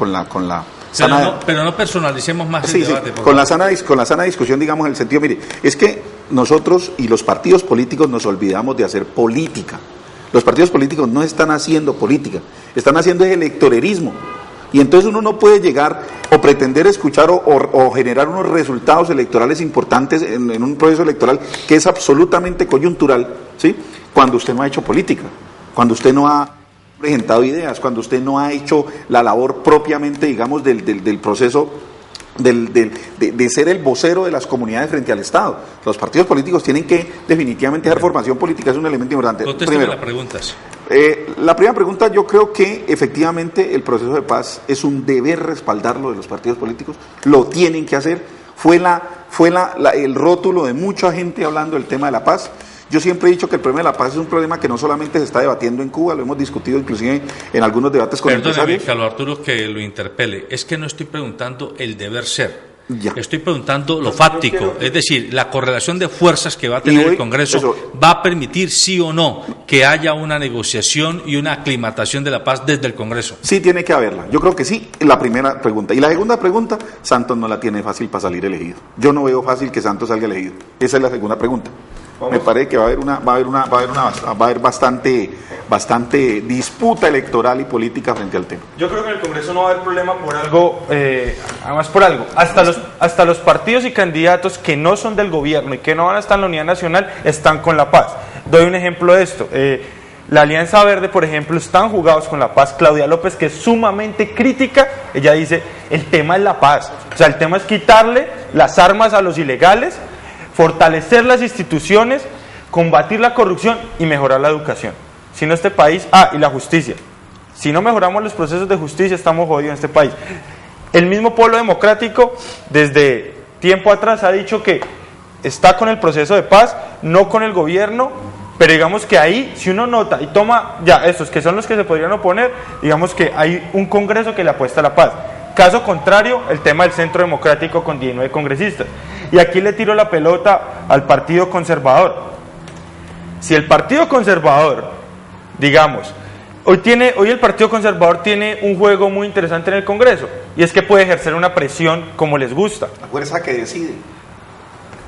sana... Pero no personalicemos más el debate. Con la sana discusión, digamos, en el sentido, mire, es que nosotros y los partidos políticos nos olvidamos de hacer política. Los partidos políticos no están haciendo política, están haciendo electorerismo. Y entonces uno no puede llegar o pretender escuchar o generar unos resultados electorales importantes en un proceso electoral que es absolutamente coyuntural, ¿sí? Cuando usted no ha hecho política, cuando usted no ha presentado ideas, cuando usted no ha hecho la labor propiamente, digamos, del proceso de ser el vocero de las comunidades frente al Estado. Los partidos políticos tienen que definitivamente hacer formación política, es un elemento importante. Contésteme las preguntas. La primera pregunta, yo creo que efectivamente el proceso de paz es un deber respaldarlo de los partidos políticos, lo tienen que hacer, fue el rótulo de mucha gente hablando del tema de la paz. Yo siempre he dicho que el problema de la paz es un problema que no solamente se está debatiendo en Cuba, lo hemos discutido inclusive en algunos debates con empresarios. Carlos Arturo, que lo interpele, es que no estoy preguntando el deber ser. Ya. Estoy preguntando lo fáctico, es decir, la correlación de fuerzas que va a tener el Congreso va a permitir, sí o no, que haya una negociación y una aclimatación de la paz desde el Congreso. Sí, tiene que haberla. Yo creo que sí, la primera pregunta. Y la segunda preguna, Santos no la tiene fácil para salir elegido. Yo no veo fácil que Santos salga elegido. Esa es la segunda pregunta. Me parece que va a haber bastante disputa electoral y política frente al tema. Yo creo que en el Congreso no va a haber problema por algo, además por algo. Hasta los partidos y candidatos que no son del gobierno y que no van a estar en la unidad nacional están con la paz. Doy un ejemplo de esto. La Alianza Verde, por ejemplo, están jugados con la paz. Claudia López, que es sumamente crítica, ella dice, el tema es la paz. O sea, el tema es quitarle las armas a los ilegales, fortalecer las instituciones, combatir la corrupción y mejorar la educación. Si no, este país... y la justicia. Si no mejoramos los procesos de justicia, estamos jodidos en este país. El mismo Polo Democrático, desde tiempo atrás, ha dicho que está con el proceso de paz, no con el gobierno, pero digamos que ahí, si uno nota y toma, ya estos que son los que se podrían oponer, digamos que hay un Congreso que le apuesta a la paz. Caso contrario, el tema del Centro Democrático con 19 congresistas. Y aquí le tiro la pelota al Partido Conservador. Si el Partido Conservador, digamos, hoy el Partido Conservador tiene un juego muy interesante en el Congreso, y es que puede ejercer una presión como les gusta. La fuerza que decide.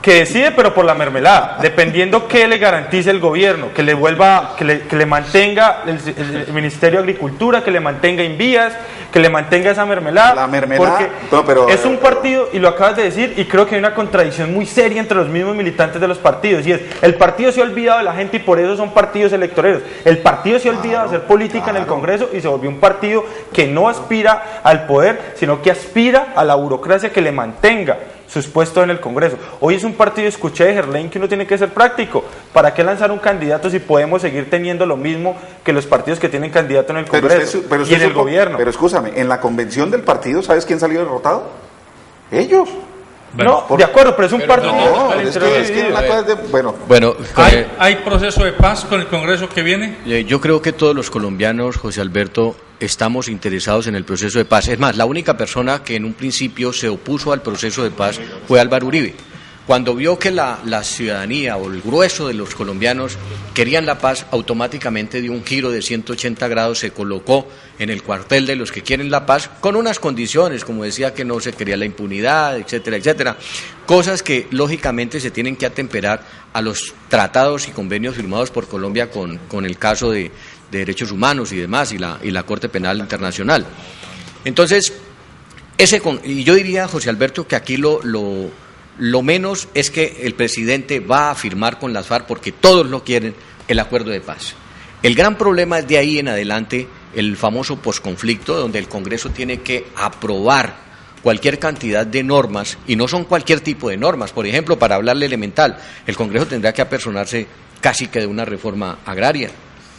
Que decide, pero por la mermelada, dependiendo qué le garantice el gobierno, que le mantenga el Ministerio de Agricultura, que le mantenga Invías, que le mantenga esa mermelada. La mermelada, porque es un partido, y lo acabas de decir, y creo que hay una contradicción muy seria entre los mismos militantes de los partidos, y es, el partido se ha olvidado de la gente y por eso son partidos electoreros. El partido se ha olvidado de hacer política en el Congreso y se volvió un partido que no aspira al poder, sino que aspira a la burocracia que le mantenga sus puestos en el Congreso. Hoy es un partido, escuché de Gerlain, que uno tiene que ser práctico. ¿Para qué lanzar un candidato si podemos seguir teniendo lo mismo que los partidos que tienen candidato en el Congreso y en el gobierno? Pero escúchame, en la convención del partido, ¿sabes quién salió derrotado? Ellos. Bueno, de acuerdo, pero es un partido. ¿Hay proceso de paz con el Congreso que viene? Yo creo que todos los colombianos, José Alberto, estamos interesados en el proceso de paz. Es más, la única persona que en un principio se opuso al proceso de paz fue Álvaro Uribe. Cuando vio que la ciudadanía o el grueso de los colombianos querían la paz, automáticamente dio un giro de 180 grados, se colocó en el cuartel de los que quieren la paz, con unas condiciones, como decía, que no se quería la impunidad, etcétera, etcétera. Cosas que lógicamente se tienen que atemperar a los tratados y convenios firmados por Colombia con el caso de derechos humanos y demás, y la Corte Penal Internacional. Entonces, y yo diría, José Alberto, que aquí lo lo menos es que el presidente va a firmar con las FARC, porque todos lo quieren, el acuerdo de paz. El gran problema es de ahí en adelante el famoso posconflicto, donde el Congreso tiene que aprobar cualquier cantidad de normas, y no son cualquier tipo de normas. Por ejemplo, para hablarle elemental, el Congreso tendrá que apersonarse casi que de una reforma agraria,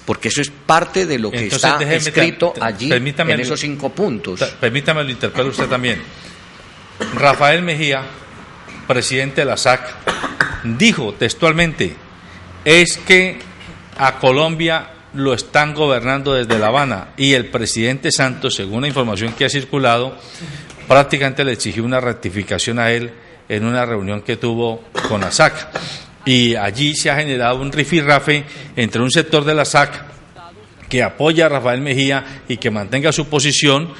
porque eso es parte de lo que está escrito allí en esos 5 puntos. Permítame, lo interpelo usted también. Rafael Mejía, presidente de la SAC, dijo textualmente, es que a Colombia lo están gobernando desde La Habana, y el presidente Santos, según la información que ha circulado, prácticamente le exigió una rectificación a él en una reunión que tuvo con la SAC, y allí se ha generado un rifirrafe entre un sector de la SAC que apoya a Rafael Mejía y que mantenga su posición,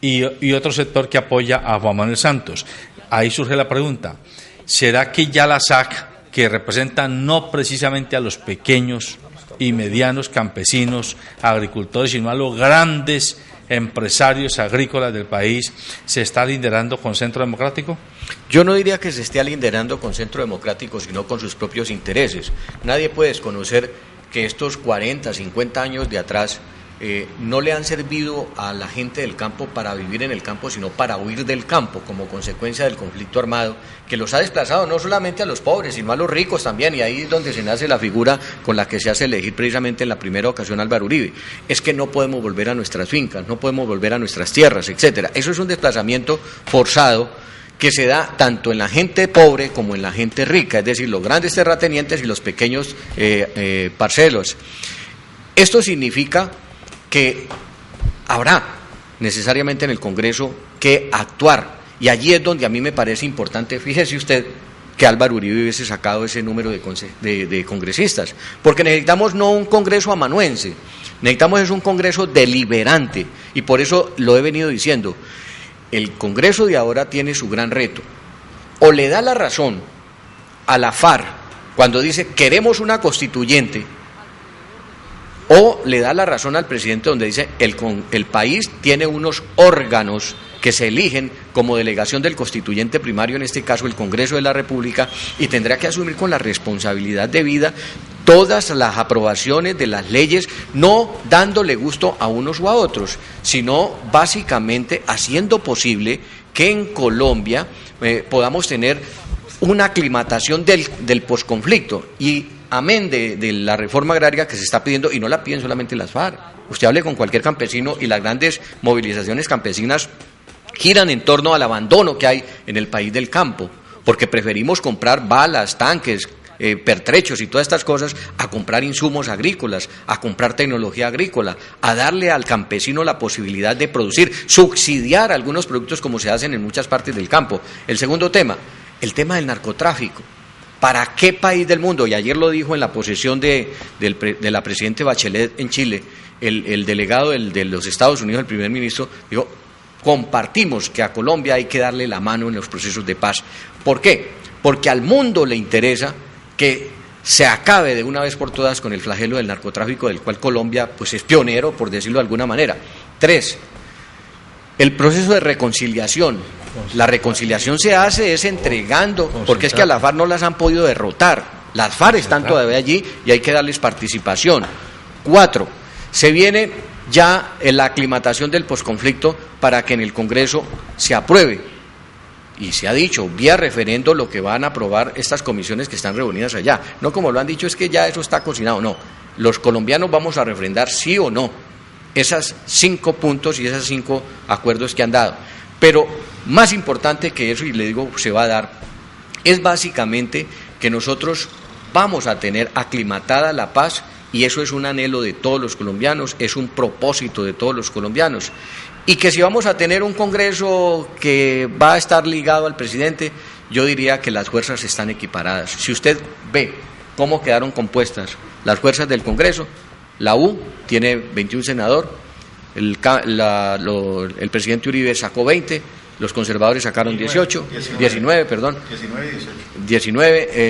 y otro sector que apoya a Juan Manuel Santos. Ahí surge la pregunta, ¿será que ya la SAC, que representa no precisamente a los pequeños y medianos campesinos, agricultores, sino a los grandes empresarios agrícolas del país, se está liderando con Centro Democrático? Yo no diría que se esté liderando con Centro Democrático, sino con sus propios intereses. Nadie puede desconocer que estos 40, 50 años de atrás no le han servido a la gente del campo para vivir en el campo, sino para huir del campo, como consecuencia del conflicto armado, que los ha desplazado no solamente a los pobres, sino a los ricos también, y ahí es donde se nace la figura con la que se hace elegir precisamente en la primera ocasión Álvaro Uribe. Es que no podemos volver a nuestras fincas, no podemos volver a nuestras tierras, etcétera. Eso es un desplazamiento forzado que se da tanto en la gente pobre como en la gente rica, es decir, los grandes terratenientes y los pequeños parcelos. Esto significa que habrá necesariamente en el Congreso que actuar, y allí es donde a mí me parece importante, fíjese usted, que Álvaro Uribe hubiese sacado ese número de congresistas, porque necesitamos no un Congreso amanuense, necesitamos es un Congreso deliberante, y por eso lo he venido diciendo, el Congreso de ahora tiene su gran reto, o le da la razón a la FARC cuando dice queremos una constituyente, o le da la razón al presidente donde dice el país tiene unos órganos que se eligen como delegación del constituyente primario, en este caso el Congreso de la República, y tendrá que asumir con la responsabilidad debida todas las aprobaciones de las leyes, no dándole gusto a unos o a otros, sino básicamente haciendo posible que en Colombia podamos tener una aclimatación del posconflicto, y amén de la reforma agraria que se está pidiendo, y no la piden solamente las FARC. Usted hable con cualquier campesino y las grandes movilizaciones campesinas giran en torno al abandono que hay en el país del campo, porque preferimos comprar balas, tanques, pertrechos y todas estas cosas a comprar insumos agrícolas, a comprar tecnología agrícola, a darle al campesino la posibilidad de producir, subsidiar algunos productos como se hacen en muchas partes del campo. El segundo tema, el tema del narcotráfico. ¿Para qué país del mundo? Y ayer lo dijo en la posesión de la presidenta Bachelet en Chile, el delegado de los Estados Unidos, el primer ministro, dijo, compartimos que a Colombia hay que darle la mano en los procesos de paz. ¿Por qué? Porque al mundo le interesa que se acabe de una vez por todas con el flagelo del narcotráfico, del cual Colombia pues es pionero, por decirlo de alguna manera. 3, el proceso de reconciliación. La reconciliación se hace es entregando, porque es que a las FARC no las han podido derrotar. Las FARC están todavía allí y hay que darles participación. 4, se viene ya en la aclimatación del posconflicto para que en el Congreso se apruebe, y se ha dicho, vía referendo, lo que van a aprobar estas comisiones que están reunidas allá. No como lo han dicho, es que ya eso está cocinado, no. Los colombianos vamos a refrendar sí o no esas 5 puntos y esos 5 acuerdos que han dado. Pero más importante que eso, y le digo, se va a dar, es básicamente que nosotros vamos a tener aclimatada la paz, y eso es un anhelo de todos los colombianos, es un propósito de todos los colombianos, y que si vamos a tener un Congreso que va a estar ligado al presidente, yo diría que las fuerzas están equiparadas. Si usted ve cómo quedaron compuestas las fuerzas del Congreso, la U tiene 21 senadores, el presidente Uribe sacó 20, los conservadores sacaron 19,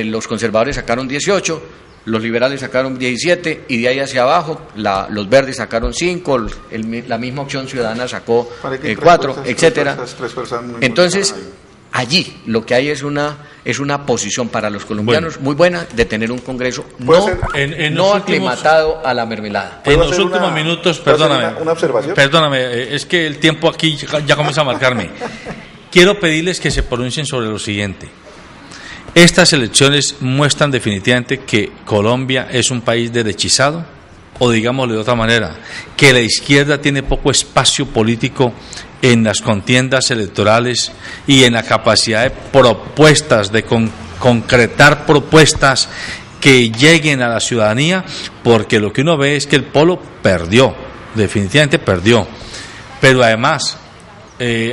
los conservadores sacaron 18, los liberales sacaron 17, y de ahí hacia abajo los verdes sacaron 5, la misma Opción Ciudadana sacó 4, etcétera. Entonces, allí lo que hay es una es una posición para los colombianos muy buena de tener un Congreso no aclimatado a la mermelada. En los últimos minutos, perdóname, una observación. Perdóname, es que el tiempo aquí ya comienza a marcarme. Quiero pedirles que se pronuncien sobre lo siguiente. Estas elecciones muestran definitivamente que Colombia es un país derechizado, o digámoslo de otra manera, que la izquierda tiene poco espacio político en las contiendas electorales y en la capacidad de propuestas, de concretar propuestas que lleguen a la ciudadanía, porque lo que uno ve es que el polo perdió, definitivamente perdió. Pero además,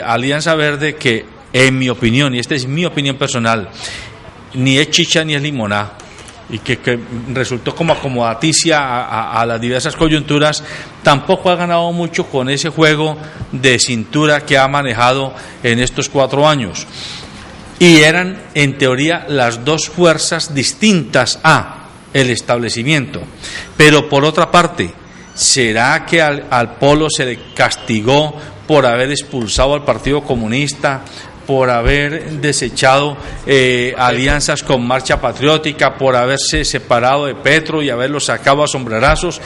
Alianza Verde, que en mi opinión, y esta es mi opinión personal, ni es chicha ni es limoná, y que resultó como acomodaticia a las diversas coyunturas, tampoco ha ganado mucho con ese juego de cintura que ha manejado en estos 4 años. Y eran, en teoría, las dos fuerzas distintas a el establecimiento. Pero por otra parte, ¿será que al polo se le castigó por haber expulsado al Partido Comunista, por haber desechado alianzas con Marcha Patriótica, por haberse separado de Petro y haberlo sacado a sombrerazos?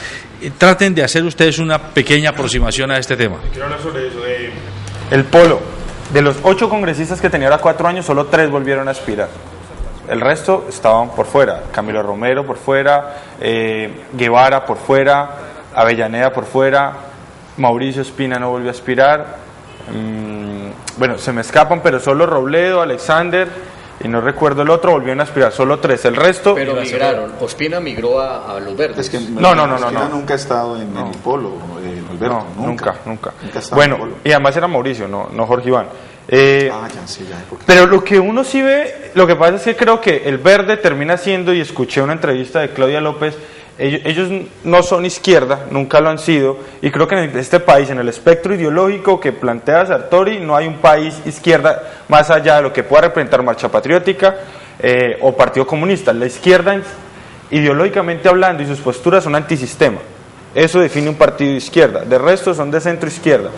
Traten de hacer ustedes una pequeña aproximación a este tema. Quiero hablar sobre eso. El polo, de los 8 congresistas que tenía ahora 4 años, solo 3 volvieron a aspirar. El resto estaban por fuera. Camilo Romero por fuera, Guevara por fuera, Avellaneda por fuera, Mauricio Espina no volvió a aspirar. Bueno, se me escapan, pero solo Robledo, Alexander y no recuerdo el otro, volvieron a aspirar, solo 3, el resto... Pero migraron, Ospina migró a los verdes. Es que no. Nunca ha estado en el polo, Alberto, nunca. Bueno, y además era Mauricio, no Jorge Iván. Ya, pero lo que uno sí ve, lo que pasa es que creo que el verde termina siendo, y escuché una entrevista de Claudia López, ellos no son izquierda, nunca lo han sido, y creo que en este país, en el espectro ideológico que plantea Sartori, no hay un país izquierda más allá de lo que pueda representar Marcha Patriótica o Partido Comunista. La izquierda, ideológicamente hablando, y sus posturas son antisistema. Eso define un partido de izquierda, de resto son de centro izquierda.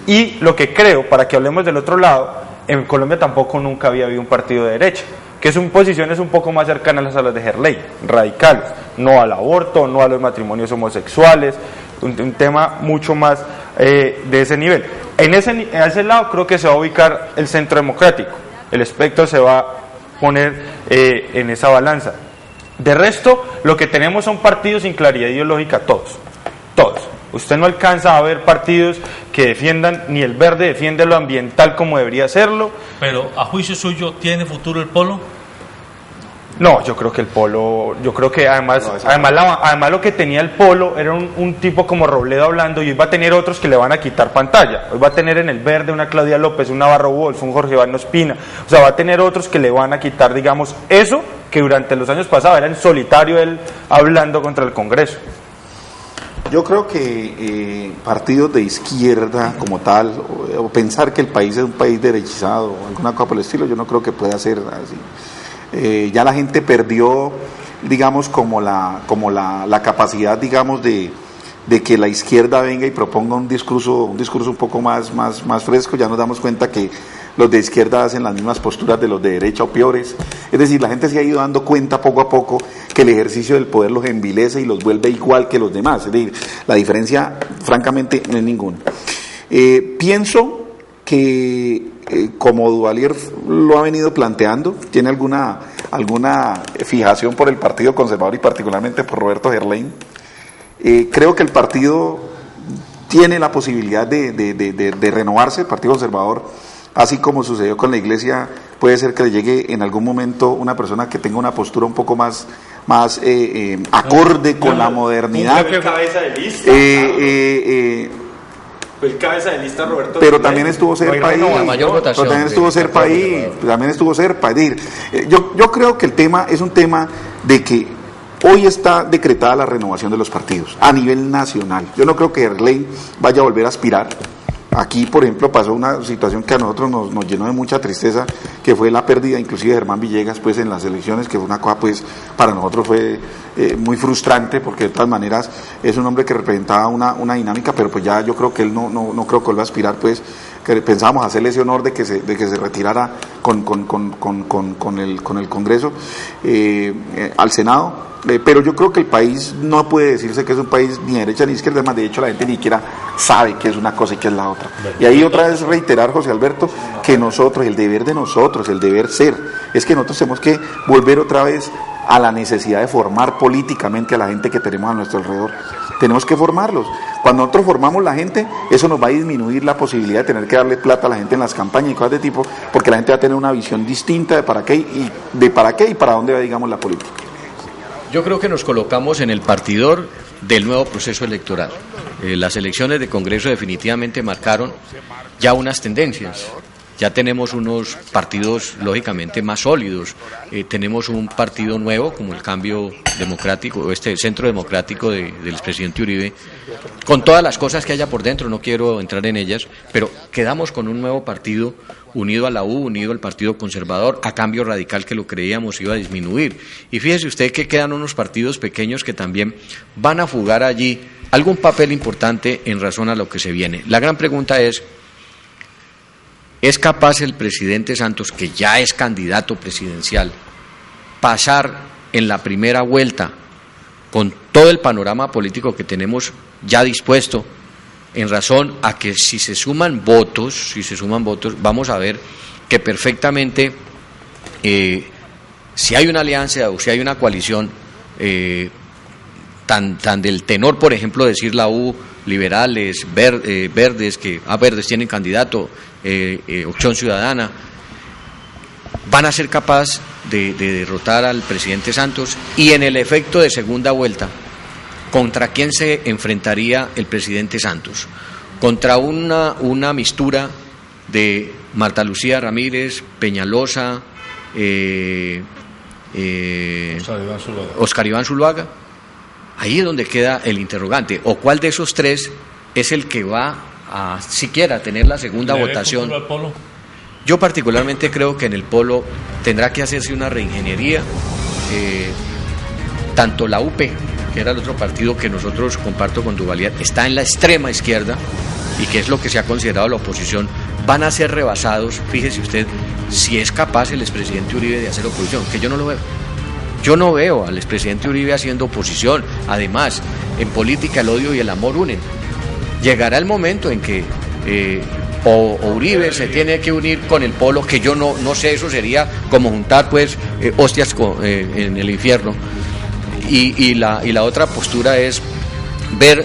Y lo que creo, para que hablemos del otro lado, en Colombia tampoco nunca había habido un partido de derecha, que son posiciones un poco más cercanas a las de Gerley, radicales, no al aborto, no a los matrimonios homosexuales, un tema mucho más de ese nivel. A ese lado creo que se va a ubicar el centro democrático, el espectro se va a poner en esa balanza. De resto, lo que tenemos son partidos sin claridad ideológica, todos. Usted no alcanza a ver partidos que defiendan, ni el verde defiende lo ambiental como debería hacerlo. Pero, a juicio suyo, ¿tiene futuro el polo? No, yo creo que el polo, además lo que tenía el polo era un tipo como Robledo hablando, y hoy va a tener otros que le van a quitar pantalla. Hoy va a tener en el verde una Claudia López, un Navarro Wolf, un Jorge Iván Ospina. O sea, va a tener otros que le van a quitar, digamos, eso que durante los años pasados era en solitario él hablando contra el Congreso. Yo creo que partidos de izquierda como tal, o pensar que el país es un país derechizado o alguna cosa por el estilo, yo no creo que pueda ser así. Ya la gente perdió, digamos, como la capacidad, digamos, de que la izquierda venga y proponga un discurso un poco más fresco. Ya nos damos cuenta que los de izquierda hacen las mismas posturas de los de derecha o peores. Es decir, la gente se ha ido dando cuenta poco a poco que el ejercicio del poder los envilece y los vuelve igual que los demás. Es decir, la diferencia, francamente, no es ninguna. Pienso que, como Duvalier lo ha venido planteando, tiene alguna fijación por el Partido Conservador y particularmente por Roberto Gerlain. Creo que el partido tiene la posibilidad de renovarse, el Partido Conservador. Así como sucedió con la Iglesia, puede ser que le llegue en algún momento una persona que tenga una postura un poco más acorde con la modernidad. Fue cabeza de lista. Fue el cabeza de lista Roberto. Pero también estuvo Serpa ahí. También estuvo Serpa. Yo creo que el tema es un tema de que hoy está decretada la renovación de los partidos a nivel nacional. Yo no creo que Gerlain vaya a volver a aspirar. Aquí, por ejemplo, pasó una situación que a nosotros nos llenó de mucha tristeza, que fue la pérdida inclusive de Germán Villegas pues en las elecciones, que fue una cosa pues para nosotros fue muy frustrante, porque de todas maneras es un hombre que representaba una dinámica, pero pues ya yo creo que él no creo que vuelva a aspirar pues que pensábamos hacerle ese honor de que se retirara con el Congreso al Senado. Pero yo creo que el país no puede decirse que es un país ni de derecha ni de izquierda, además de hecho la gente ni siquiera sabe qué es una cosa y qué es la otra. Y ahí otra vez reiterar, José Alberto, que nosotros, el deber de nosotros, el deber ser, es que nosotros tenemos que volver otra vez a la necesidad de formar políticamente a la gente que tenemos a nuestro alrededor. Tenemos que formarlos. Cuando nosotros formamos la gente, eso nos va a disminuir la posibilidad de tener que darle plata a la gente en las campañas y cosas de tipo, porque la gente va a tener una visión distinta de para qué y para dónde va, digamos, la política. Yo creo que nos colocamos en el partidor del nuevo proceso electoral. Las elecciones de Congreso definitivamente marcaron ya unas tendencias. Ya tenemos unos partidos lógicamente más sólidos. Tenemos un partido nuevo como el Cambio Democrático, Centro Democrático del expresidente Uribe, con todas las cosas que haya por dentro, no quiero entrar en ellas, pero quedamos con un nuevo partido unido a la U, unido al Partido Conservador, a Cambio Radical, que lo creíamos iba a disminuir. Y fíjese usted que quedan unos partidos pequeños que también van a jugar allí algún papel importante en razón a lo que se viene. La gran pregunta ¿es capaz el presidente Santos, que ya es candidato presidencial, pasar en la primera vuelta con todo el panorama político que tenemos ya dispuesto, en razón a que si se suman votos, vamos a ver que perfectamente si hay una alianza o si hay una coalición tan del tenor, por ejemplo, decir la U, liberales, verdes, que verdes tienen candidato, Opción Ciudadana, van a ser capaces de derrotar al presidente Santos. Y en el efecto de segunda vuelta, ¿contra quién se enfrentaría el presidente Santos? Contra una mistura de Marta Lucía Ramírez, Peñalosa, Oscar Iván Zuluaga. Ahí es donde queda el interrogante. ¿O cuál de esos tres es el que va a siquiera tener la segunda votación? Yo particularmente creo que en el Polo tendrá que hacerse una reingeniería. Tanto la UP, que era el otro partido que nosotros comparto con Duvalier, está en la extrema izquierda y que es lo que se ha considerado la oposición, van a ser rebasados, fíjese usted, si es capaz el expresidente Uribe de hacer oposición, que yo no lo veo. Yo no veo al expresidente Uribe haciendo oposición. Además, en política el odio y el amor unen. Llegará el momento en que o Uribe se tiene que unir con el Polo, que yo no sé, eso sería como juntar pues hostias en el infierno. Y la otra postura es ver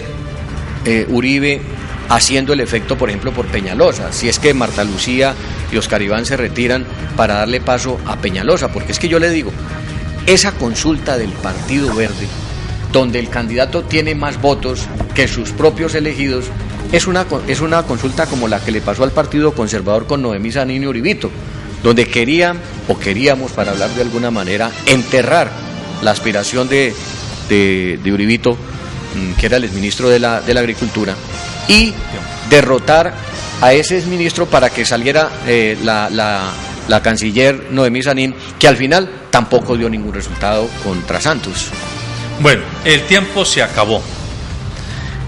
Uribe haciendo el efecto, por ejemplo, por Peñalosa, si es que Marta Lucía y Oscar Iván se retiran para darle paso a Peñalosa, porque es que yo le digo, esa consulta del Partido Verde, donde el candidato tiene más votos que sus propios elegidos, es una consulta como la que le pasó al Partido Conservador con Noemí Sanín y Uribito, donde queríamos, para hablar de alguna manera, enterrar la aspiración de Uribito, que era el exministro de la Agricultura, y derrotar a ese exministro para que saliera la canciller Noemí Sanín, que al final tampoco dio ningún resultado contra Santos. Bueno, el tiempo se acabó.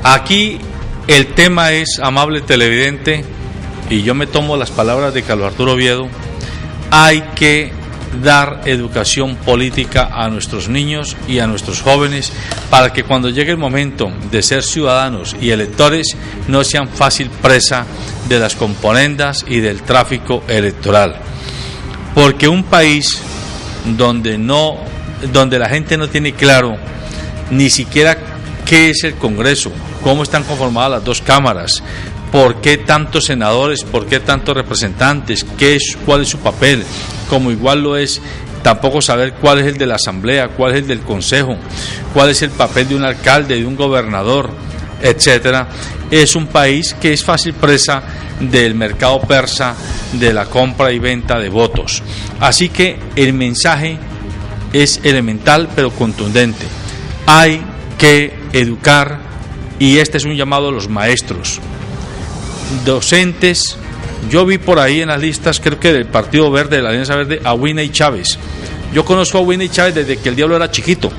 Aquí el tema es, amable televidente, y yo me tomo las palabras de Carlos Arturo Oviedo, hay que dar educación política a nuestros niños y a nuestros jóvenes para que cuando llegue el momento de ser ciudadanos y electores no sean fácil presa de las componendas y del tráfico electoral. Porque un país donde la gente no tiene claro ni siquiera qué es el Congreso, cómo están conformadas las dos cámaras, por qué tantos senadores, por qué tantos representantes, cuál es su papel, como igual lo es tampoco saber cuál es el de la Asamblea, cuál es el del Consejo, cuál es el papel de un alcalde, de un gobernador, etcétera. Es un país que es fácil presa del mercado persa, de la compra y venta de votos. Así que el mensaje es elemental pero contundente. Hay que educar, y este es un llamado a los maestros, docentes. Yo vi por ahí en las listas, creo que del Partido Verde, de la Alianza Verde, a Winnie Chávez. Yo conozco a Winnie Chávez desde que el diablo era chiquito.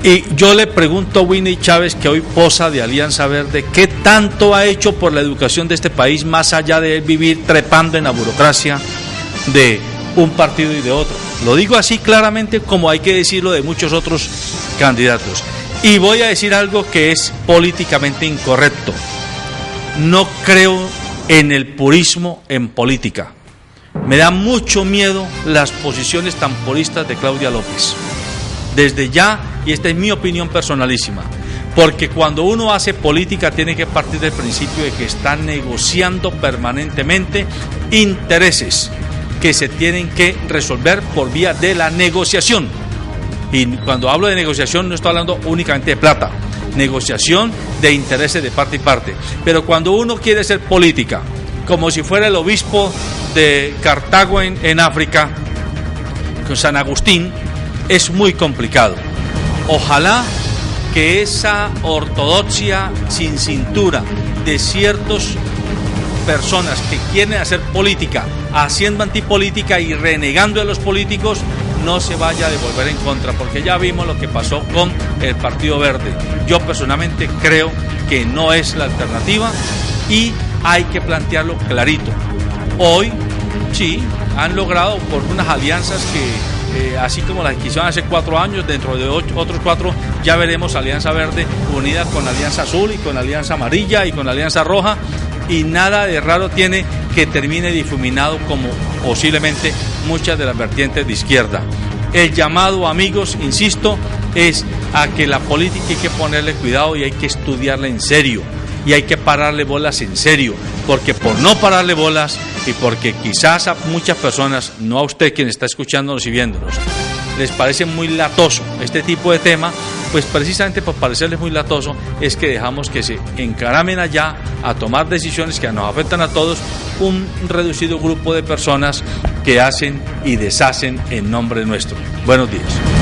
Y yo le pregunto a Winnie Chávez, que hoy posa de Alianza Verde, ¿qué tanto ha hecho por la educación de este país, más allá de él vivir trepando en la burocracia de un partido y de otro? Lo digo así claramente, como hay que decirlo de muchos otros candidatos. Y voy a decir algo que es políticamente incorrecto. No creo en el purismo en política. Me da mucho miedo las posiciones tan puristas de Claudia López. Desde ya, y esta es mi opinión personalísima, porque cuando uno hace política tiene que partir del principio de que está negociando permanentemente intereses que se tienen que resolver por vía de la negociación. Y cuando hablo de negociación no estoy hablando únicamente de plata, negociación de intereses de parte y parte. Pero cuando uno quiere hacer política, como si fuera el obispo de Cartago en África, con San Agustín, es muy complicado. Ojalá que esa ortodoxia sin cintura de ciertas personas que quieren hacer política, haciendo antipolítica y renegando a los políticos, no se vaya a devolver en contra, porque ya vimos lo que pasó con el Partido Verde. Yo personalmente creo que no es la alternativa y hay que plantearlo clarito. Hoy sí han logrado por unas alianzas que así como las que hicieron hace 4 años, dentro de otros 4 ya veremos Alianza Verde unida con Alianza Azul y con Alianza Amarilla y con Alianza Roja, y nada de raro tiene que termine difuminado como posiblemente muchas de las vertientes de izquierda. El llamado, amigos, insisto, es a que la política hay que ponerle cuidado y hay que estudiarla en serio y hay que pararle bolas en serio, porque por no pararle bolas y porque quizás a muchas personas, no a usted quien está escuchándonos y viéndonos, les parece muy latoso este tipo de tema, pues precisamente por parecerles muy latoso es que dejamos que se encaramen allá a tomar decisiones que nos afectan a todos, un reducido grupo de personas que hacen y deshacen en nombre nuestro. Buenos días.